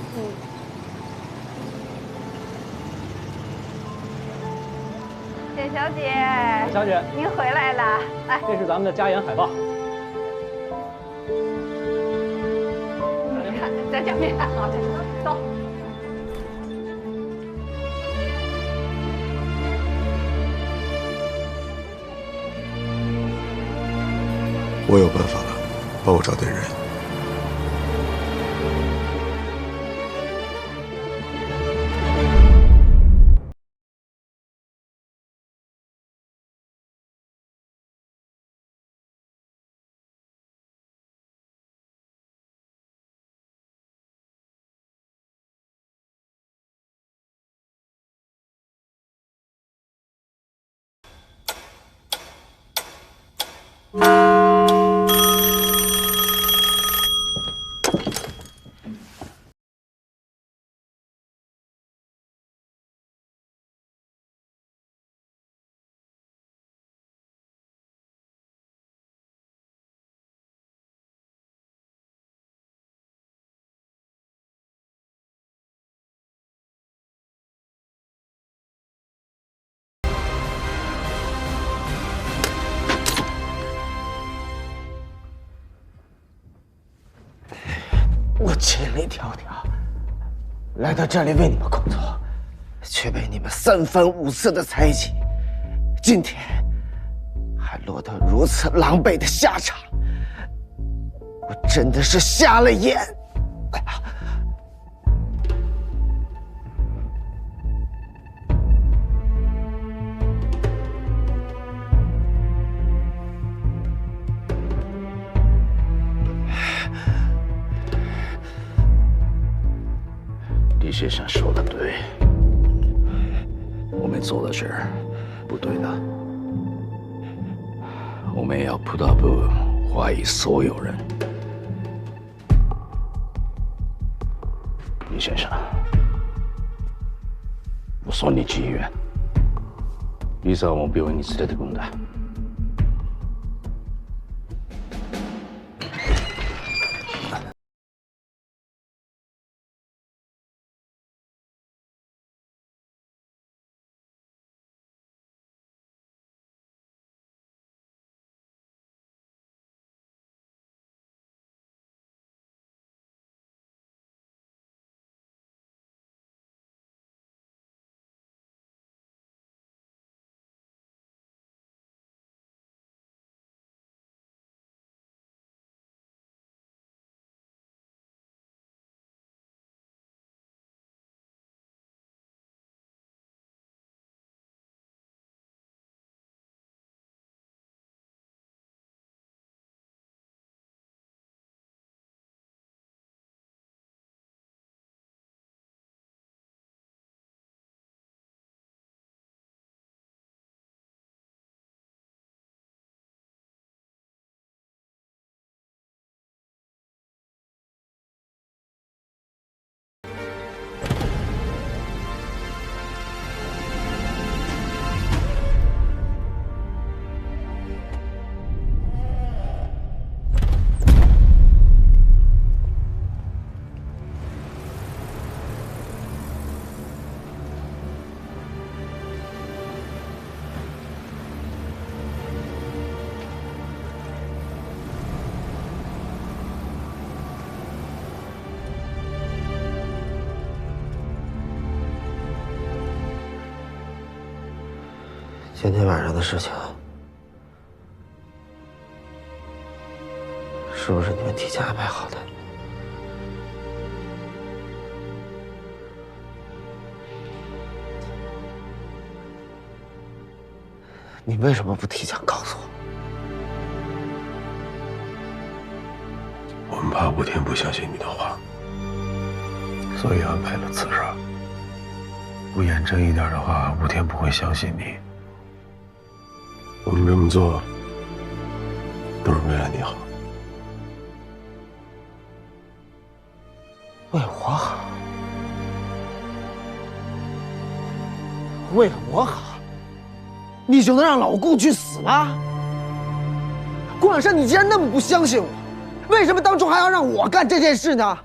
简小姐，简小姐，您回来了，来，这是咱们的加演海报。在讲面，好，走。我有办法了，帮我找点人。我千里迢迢来到这里为你们工作，却被你们3番5次的猜忌，今天还落得如此狼狈的下场，我真的是瞎了眼。李先生说的对，我们做的事不对的，我们要不得不怀疑所有人。李先生，我送你去医院，医生も病院に連れてくんだ。今天晚上的事情，是不是你们提前安排好的？你为什么不提前告诉我？我们怕武天不相信你的话，所以安排了刺杀。不严正一点的话，武天不会相信你。我们这么做，都是为了你好。为了我好，你就能让老顾去死吗？顾养生，你既然那么不相信我，为什么当初还要让我干这件事呢？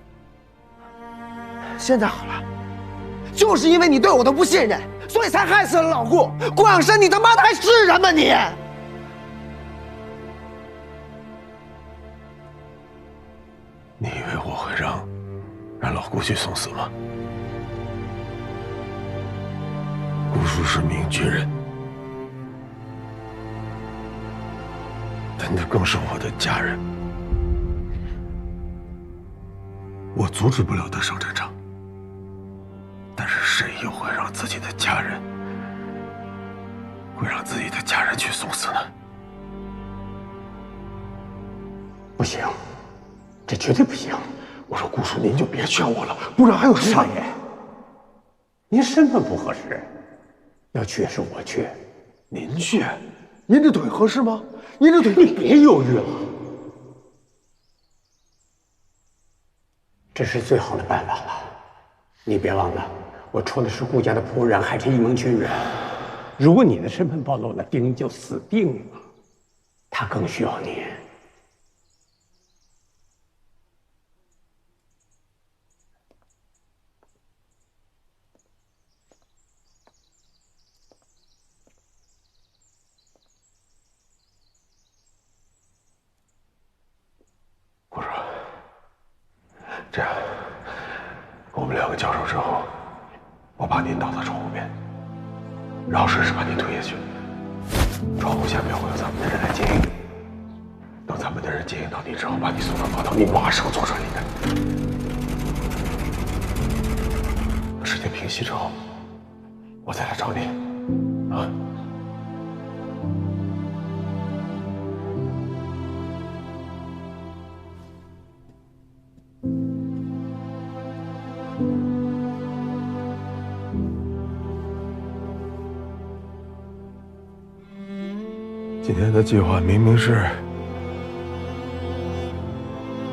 现在好了，就是因为你对我的不信任，所以才害死了老顾。顾养生，你他妈的还是人吗你？你以为我会让老顾去送死吗？顾叔是名军人，但他更是我的家人。我阻止不了他上战场，但是谁又会让自己的家人去送死呢？不行，这绝对不行！我说顾叔，您就别劝我了，不然还有什么？少爷，您身份不合适，要去也是我去。您去？您这腿合适吗？您这腿……你别犹豫了，这是最好的办法了。你别忘了，我除了是顾家的仆人，还是一名军人。如果你的身份暴露了，丁就死定了。他更需要你。顾叔，这样，我们两个交手之后，我把您倒到窗户边，然后顺势把您推下去。窗户下面会有咱们的人来接应你。等咱们的人接应到你之后，把你送到码头，你马上坐船离开。事情平息之后，我再来找你。啊。今天的计划明明是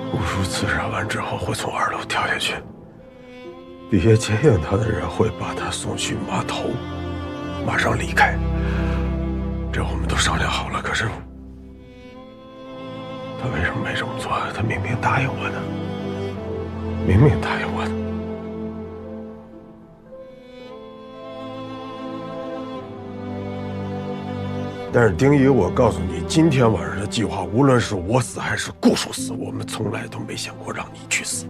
顾叔刺杀完之后会从2楼跳下去，底下接应他的人会把他送去码头，马上离开。这我们都商量好了，可是他为什么没这么做？他明明答应我的，明明答应我的。但是丁仪，我告诉你，今天晚上的计划，无论是我死还是顾叔死，我们从来都没想过让你去死。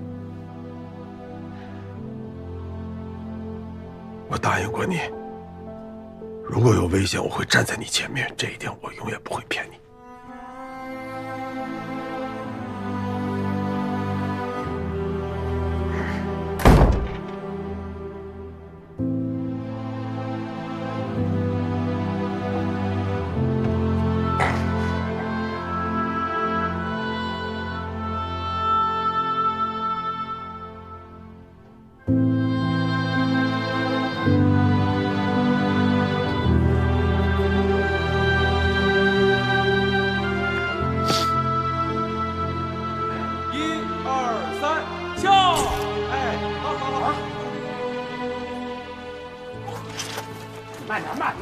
我答应过你，如果有危险，我会站在你前面，这一点我永远不会骗你。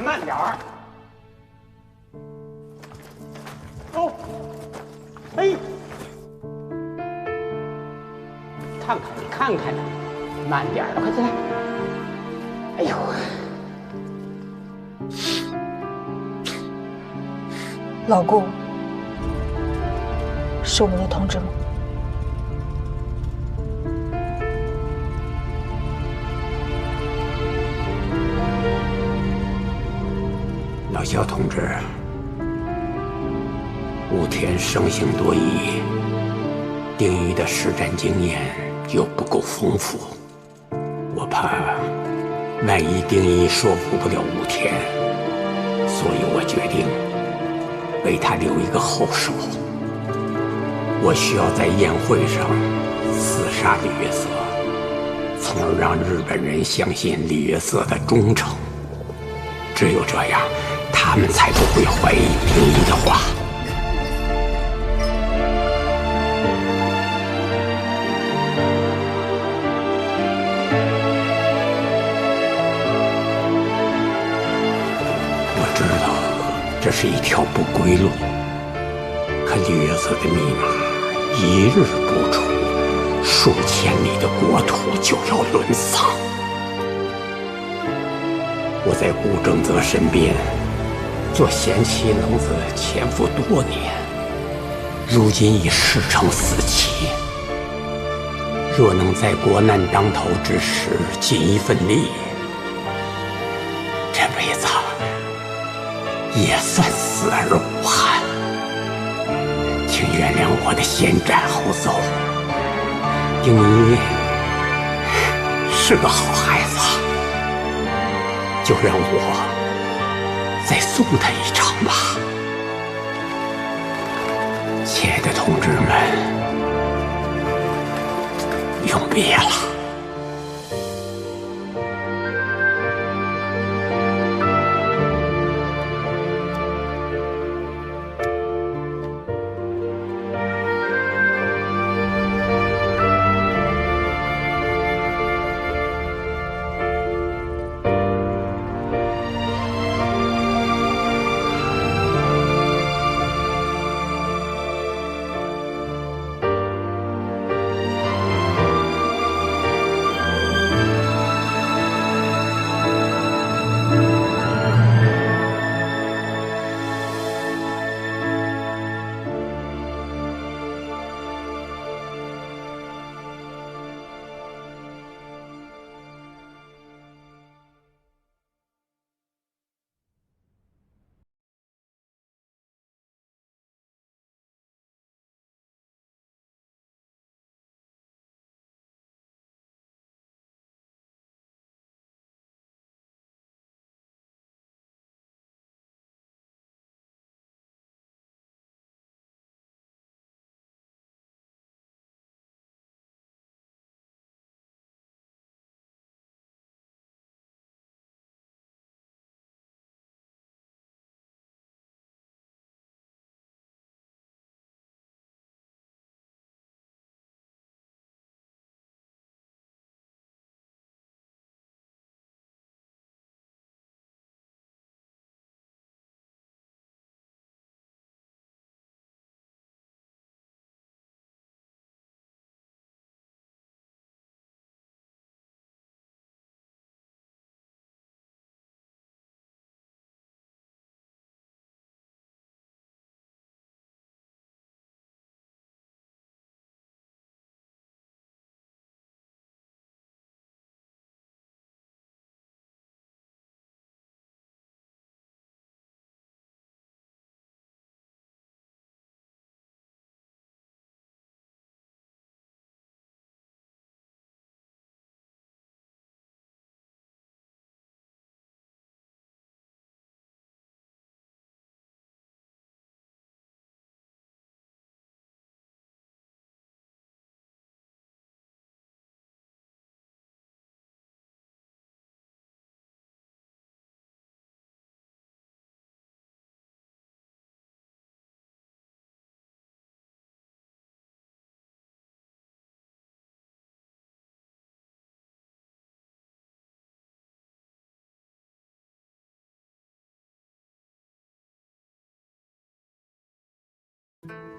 慢点儿。哦，哎，看看，慢点儿，快起来！哎呦，老顾，是我们的同志吗？老肖同志，武田生性多疑，丁仪的实战经验又不够丰富，我怕万一丁仪说服不了武田，所以我决定为他留一个后手。我需要在宴会上刺杀李约瑟，从而让日本人相信李约瑟的忠诚。只有这样，他们才不会怀疑丁仪的话。是一条不归路。可绿色的密码一日不出，数千里的国土就要沦丧。我在顾正则身边做贤妻能子潜伏多年，如今已事成死期。若能在国难当头之时尽一份力，这辈子也算死而无憾。请原谅我的先斩后奏。丁一是个好孩子，就让我再送他一程吧。亲爱的同志们，永别了。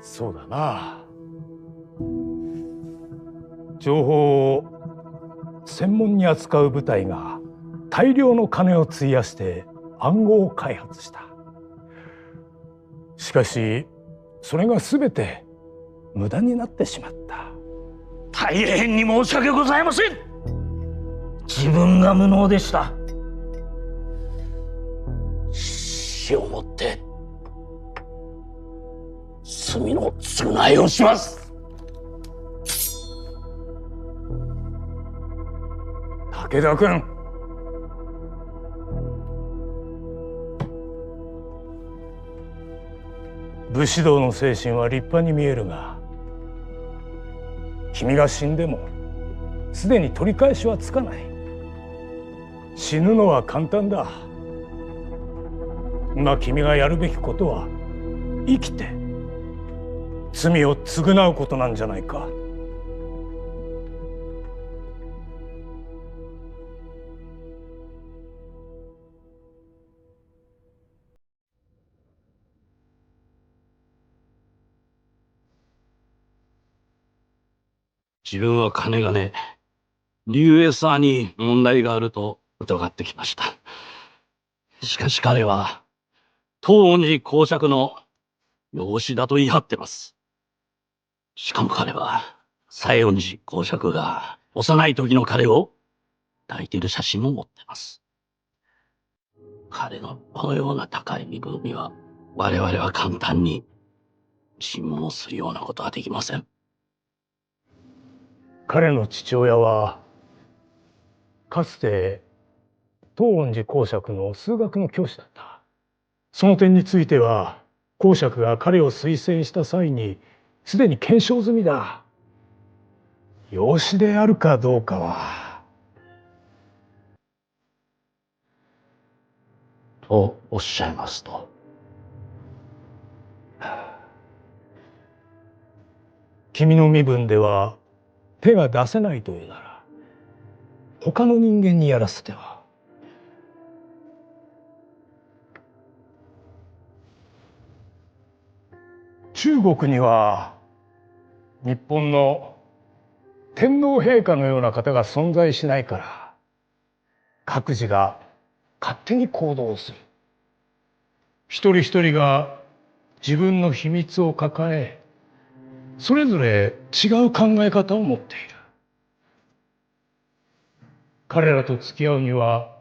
そうだな。情報を専門に扱う部隊が大量の金を費やして暗号を開発した。しかしそれが全て無駄になってしまった。大変に申し訳ございません。自分が無能でした。死をもって罪の償いをします。武田君、武士道の精神は立派に見えるが、君が死んでもすでに取り返しはつかない。死ぬのは簡単だ。今君がやるべきことは生きて罪を償うことなんじゃないか。自分は金がね、竜エサーに問題があると疑ってきました。しかし彼は、東園寺公爵の養子だと言い張ってます。しかも彼は、西園寺公爵が幼い時の彼を抱いている写真も持ってます。彼のこのような高い身分には、我々は簡単に尋問するようなことはできません。彼の父親はかつて東園寺公爵の数学の教師だった。その点については公爵が彼を推薦した際にすでに検証済みだ。養子であるかどうかは。とおっしゃいますと。君の身分では手が出せないというなら他の人間にやらせては。中国には日本の天皇陛下のような方が存在しないから各自が勝手に行動する。一人一人が自分の秘密を抱えそれぞれ違う考え方を持っている。彼らと付き合うには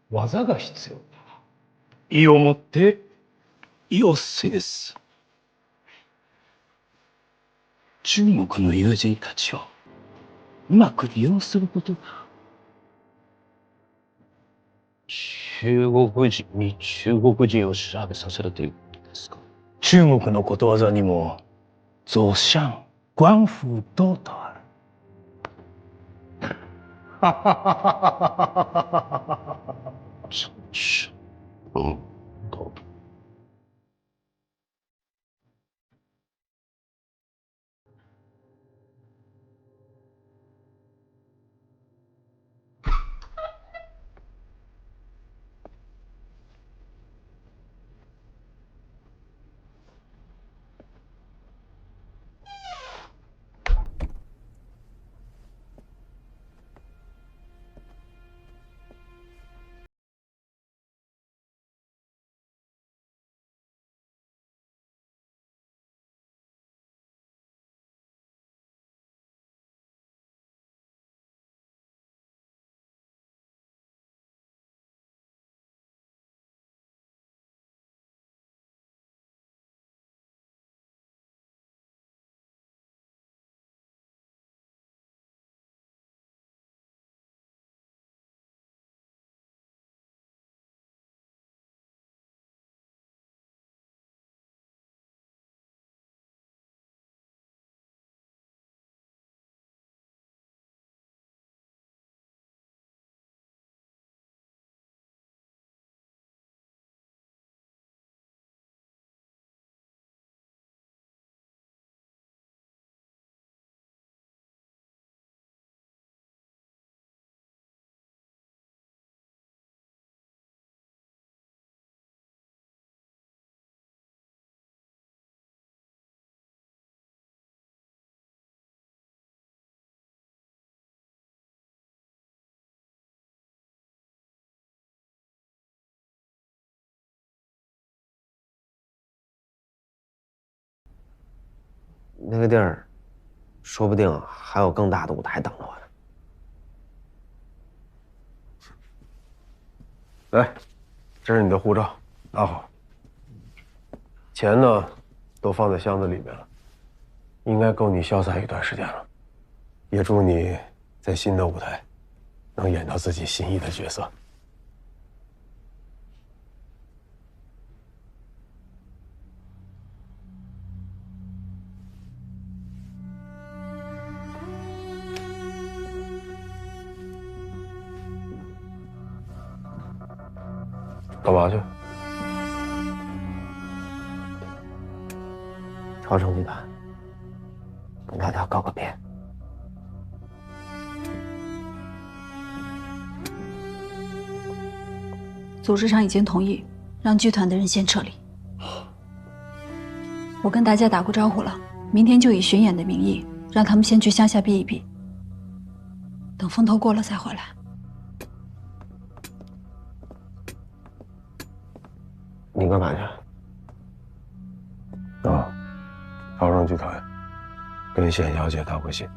技が必要だ。意をもって意を制す。中国の友人たちをうまく利用することだ。中国人に中国人を調べさせるということですか。中国のことわざにも走向官府道とある。走向官府道。那个地儿，说不定还有更大的舞台等着我呢。来，这是你的护照，拿好。钱呢，都放在箱子里面了，应该够你潇洒一段时间了。也祝你在新的舞台能演到自己心仪的角色。干嘛去？朝城集团跟大家告个别。组织上已经同意让剧团的人先撤离。我跟大家打过招呼了，明天就以巡演的名义让他们先去乡下避一避，等风头过了再回来。你干嘛去？啊，朝圣剧团，跟谢小姐道个谢。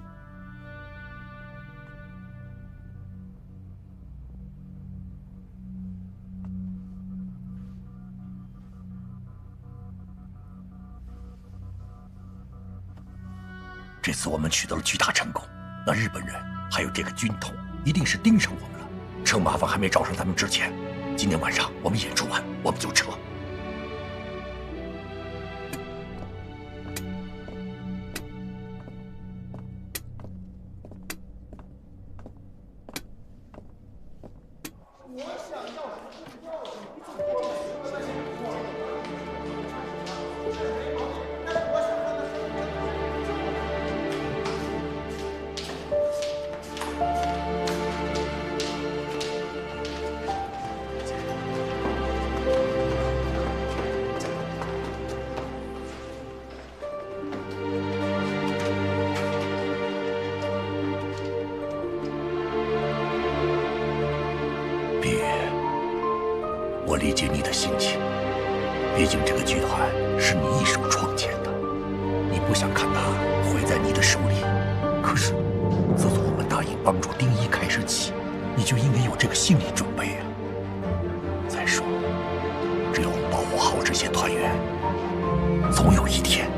这次我们取得了巨大成功，那日本人还有这个军统一定是盯上我们了。趁麻烦还没找上他们之前，今天晚上我们演出完我们就撤。我理解你的心情，毕竟这个剧团是你一手创建的，你不想看它毁在你的手里。可是，自从我们答应帮助丁一开始起，你就应该有这个心理准备啊。再说，只有保护好这些团员，总有一天，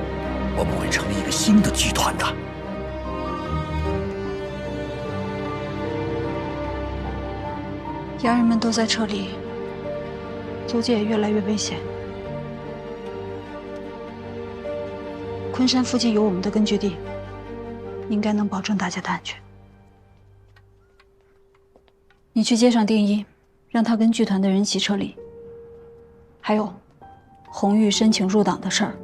我们会成立一个新的剧团的。洋人们都在撤离。租界也越来越危险。昆山附近有我们的根据地，应该能保证大家的安全。你去接上丁一，让他跟剧团的人一起撤离。还有，红玉申请入党的事儿，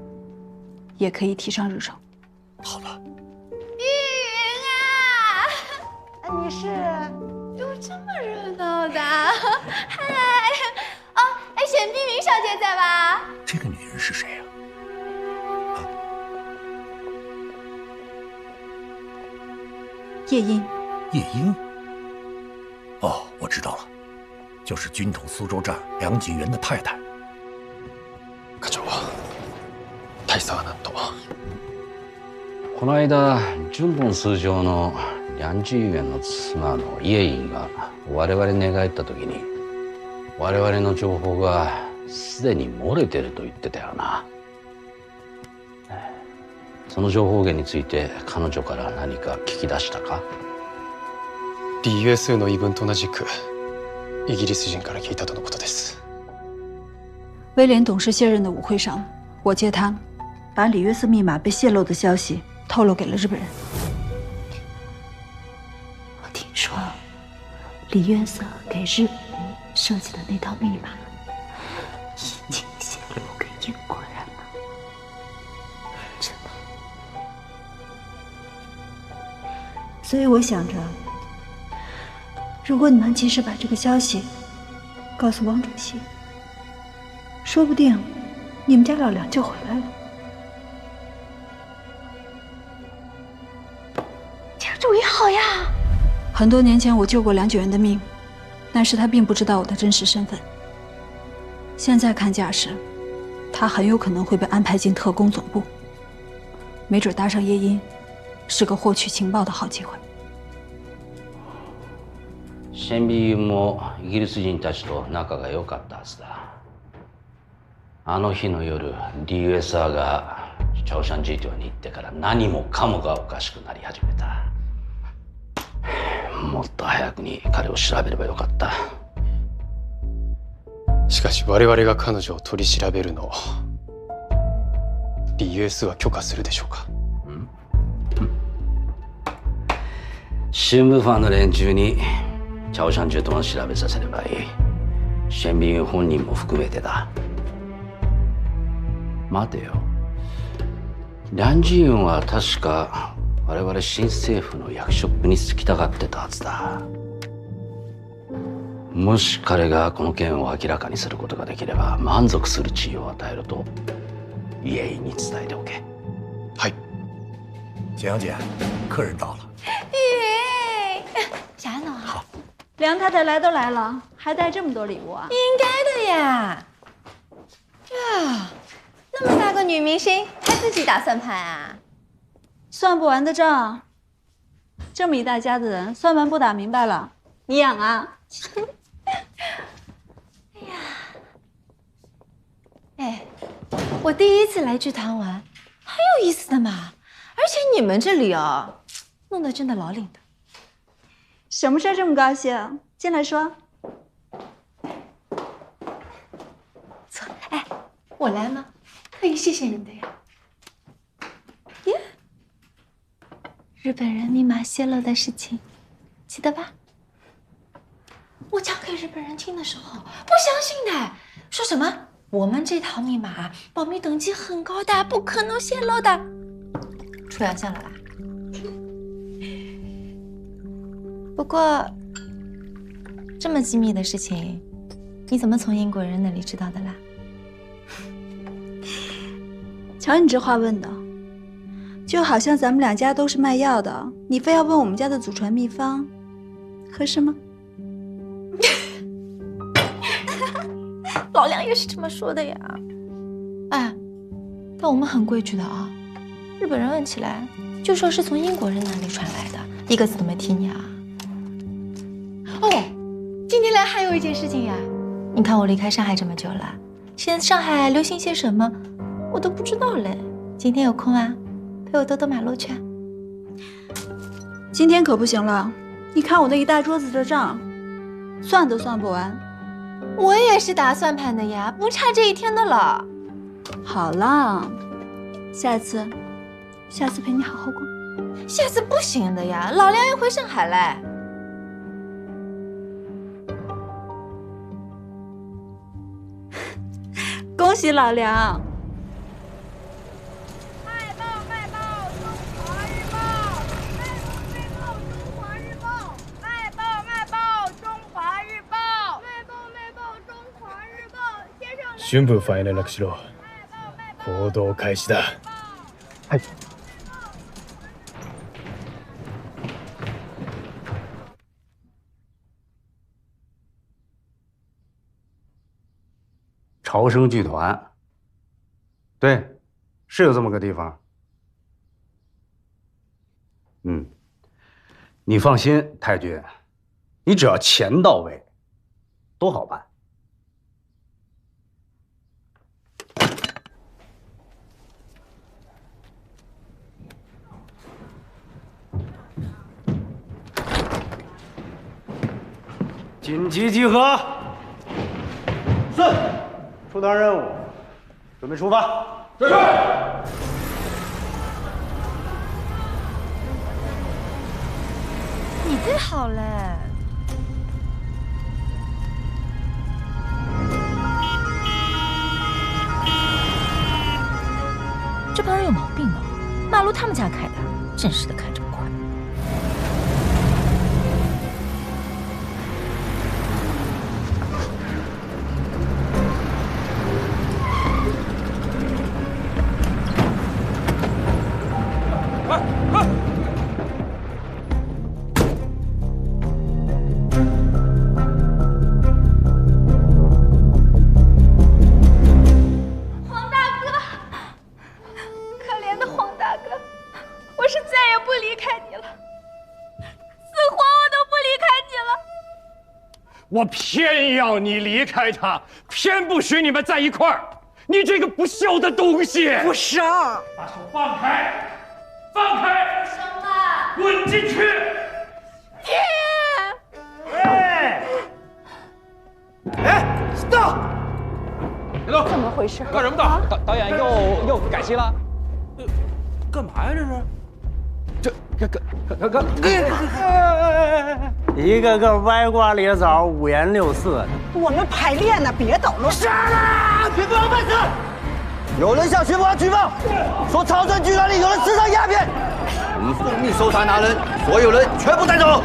也可以提上日程。好了。玉云啊，你是有这么热闹的？嗨。沈冰云小姐在吧？这个女人是谁呀？夜莺。夜莺？哦，我知道了，就是军统苏州站梁锦元的太太。課長は大佐はなんと。この間、軍統数長の梁志元の妻の夜莺が我々に寝返った時に。我々の情報がすでに漏れてると言ってたよな。その情報源について彼女から何か聞き出したか？李约瑟の言い分と同じくイギリス人から聞いたとのことです。威廉董事卸任的舞会上，我借他把李约瑟密码被泄露的消息透露给了日本人。我听说李约瑟给日本人设计的那套密码已经泄露给英国人了，真的。所以我想着，如果你能及时把这个消息告诉汪主席，说不定你们家老梁就回来了。这个主意好呀！很多年前我救过梁九元的命。但是他并不知道我的真实身份。现在看架势，他很有可能会被安排进特工总部，没准搭上夜莺，是个获取情报的好机会。シェンビユもイギリス人たちと仲が良かったはずだ。あの日の夜、リュウエサーがチャオシャンジー島に行ってから何もかもがおかしくなり始めた。もっと早くに彼を調べればよかった。しかし我々が彼女を取り調べるのを李约瑟は許可するでしょうか？新聞ファンの連中にチャオシャンジュ島を調べさせればいい。シェンビユ本人も含めてだ。待てよ。リャンジユンは確か我々新政府の役職に就きたがってたはずだ。もし彼がこの件を明らかにすることができれば満足する地位を与えるとイエイに伝えておけ。はい。简阳姐，客人到了。玉云，小安呢？好，梁太太来都来了，还带这么多礼物啊？应该的呀。呀，那么大个女明星，还自己打算盘啊？算不完的账，这么一大家子人，算盘不打明白了，你养啊？哎，我第一次来剧团玩，很有意思的嘛。而且你们这里啊，弄得真的老领的。什么事这么高兴？进来说。走，哎，我来吗？可以谢谢你的呀。耶，日本人密码泄露的事情，记得吧？我讲给日本人听的时候，不相信的，说什么？我们这套密码保密等级很高的，不可能泄露的。出洋相了吧？不过，这么机密的事情，你怎么从英国人那里知道的啦？瞧你这话问的，就好像咱们两家都是卖药的，你非要问我们家的祖传秘方，合适吗？老梁也是这么说的呀。哎，但我们很规矩的啊。日本人问起来，就说是从英国人那里传来的，一个字都没提你啊。哦，今天来还有一件事情呀。你看我离开上海这么久了，现在上海流行些什么，我都不知道嘞。今天有空啊，陪我兜兜马路去啊。今天可不行了，你看我那一大桌子的账，算都算不完。我也是打算盘的呀，不差这一天的了。好了，下次陪你好好逛。下次不行的呀，老梁要回上海嘞。恭喜老梁！春風ファンへ連絡しろ。報道開始だ。はい。朝生剧团，对，是有这么个地方。你放心，太君，你只要钱到位，都好办。紧急集合！是。出团任务，准备出发。是。你最好嘞。这帮人有毛病呢，马路他们家开的，真是的，开这么快。我偏要你离开他，偏不许你们在一块儿！你这个不孝的东西！不是啊！把手放开，放开！生了，滚进去！爹！哎 ，stop！ 别动！怎么回事？干什么的？导演又改戏了？干嘛呀？这是？一个个歪瓜裂枣、五颜六色的。我们排练呢，别捣乱！杀了！别不要办事！有人向巡防举报，说朝圣剧团里有人私藏鸦片。我们奉命搜查拿人，所有人全部带走。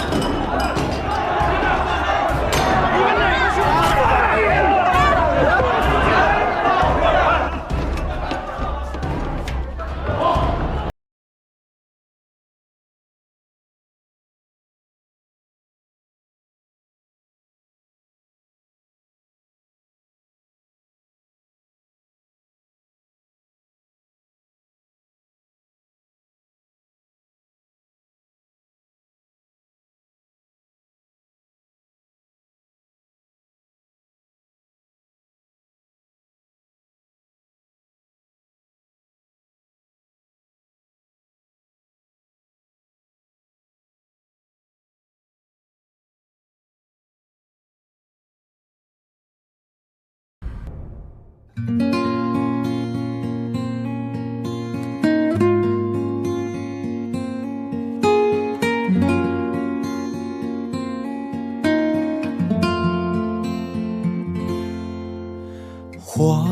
火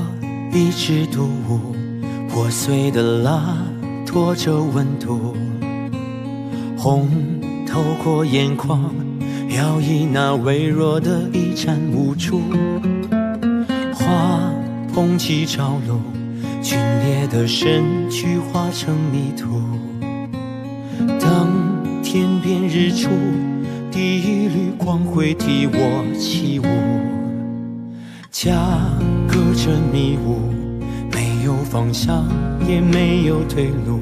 一直独舞，破碎的蜡拖着温度，红透过眼眶，摇曳那微弱的一盏无助。花捧起朝露，皲裂的身躯化成泥土。等天边日出，第一缕光辉替我起舞。家隔着迷雾，没有方向，也没有退路。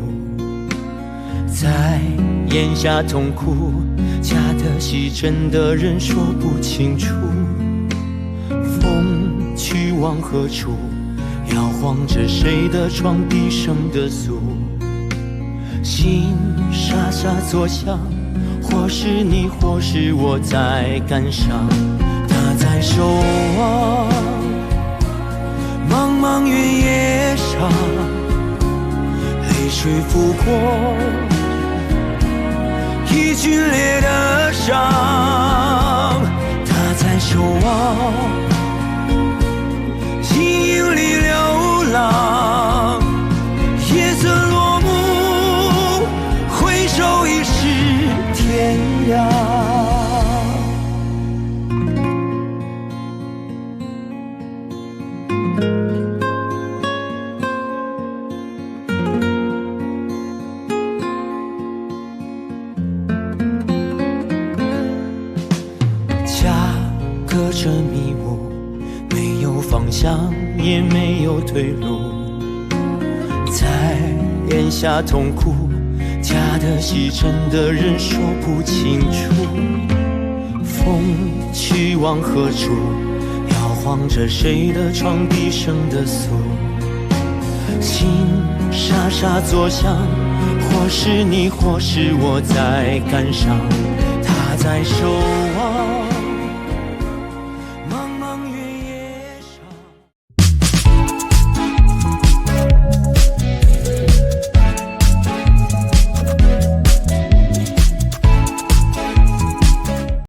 在眼下痛苦，假的戏真的人说不清楚。风去往何处，摇晃着谁的床，低声的诉。心沙沙作响，或是你，或是我在感伤。他在守望茫茫原野上，泪水拂过已皲裂的伤。他在守望阴影里流浪，夜色落幕，回首已是天涯。隔着迷雾，没有方向，也没有退路。在眼下痛苦，假的戏真的人说不清楚。风去往何处，摇晃着谁的床，低声的诉。心沙沙作响，或是你，或是我在感伤。他在守望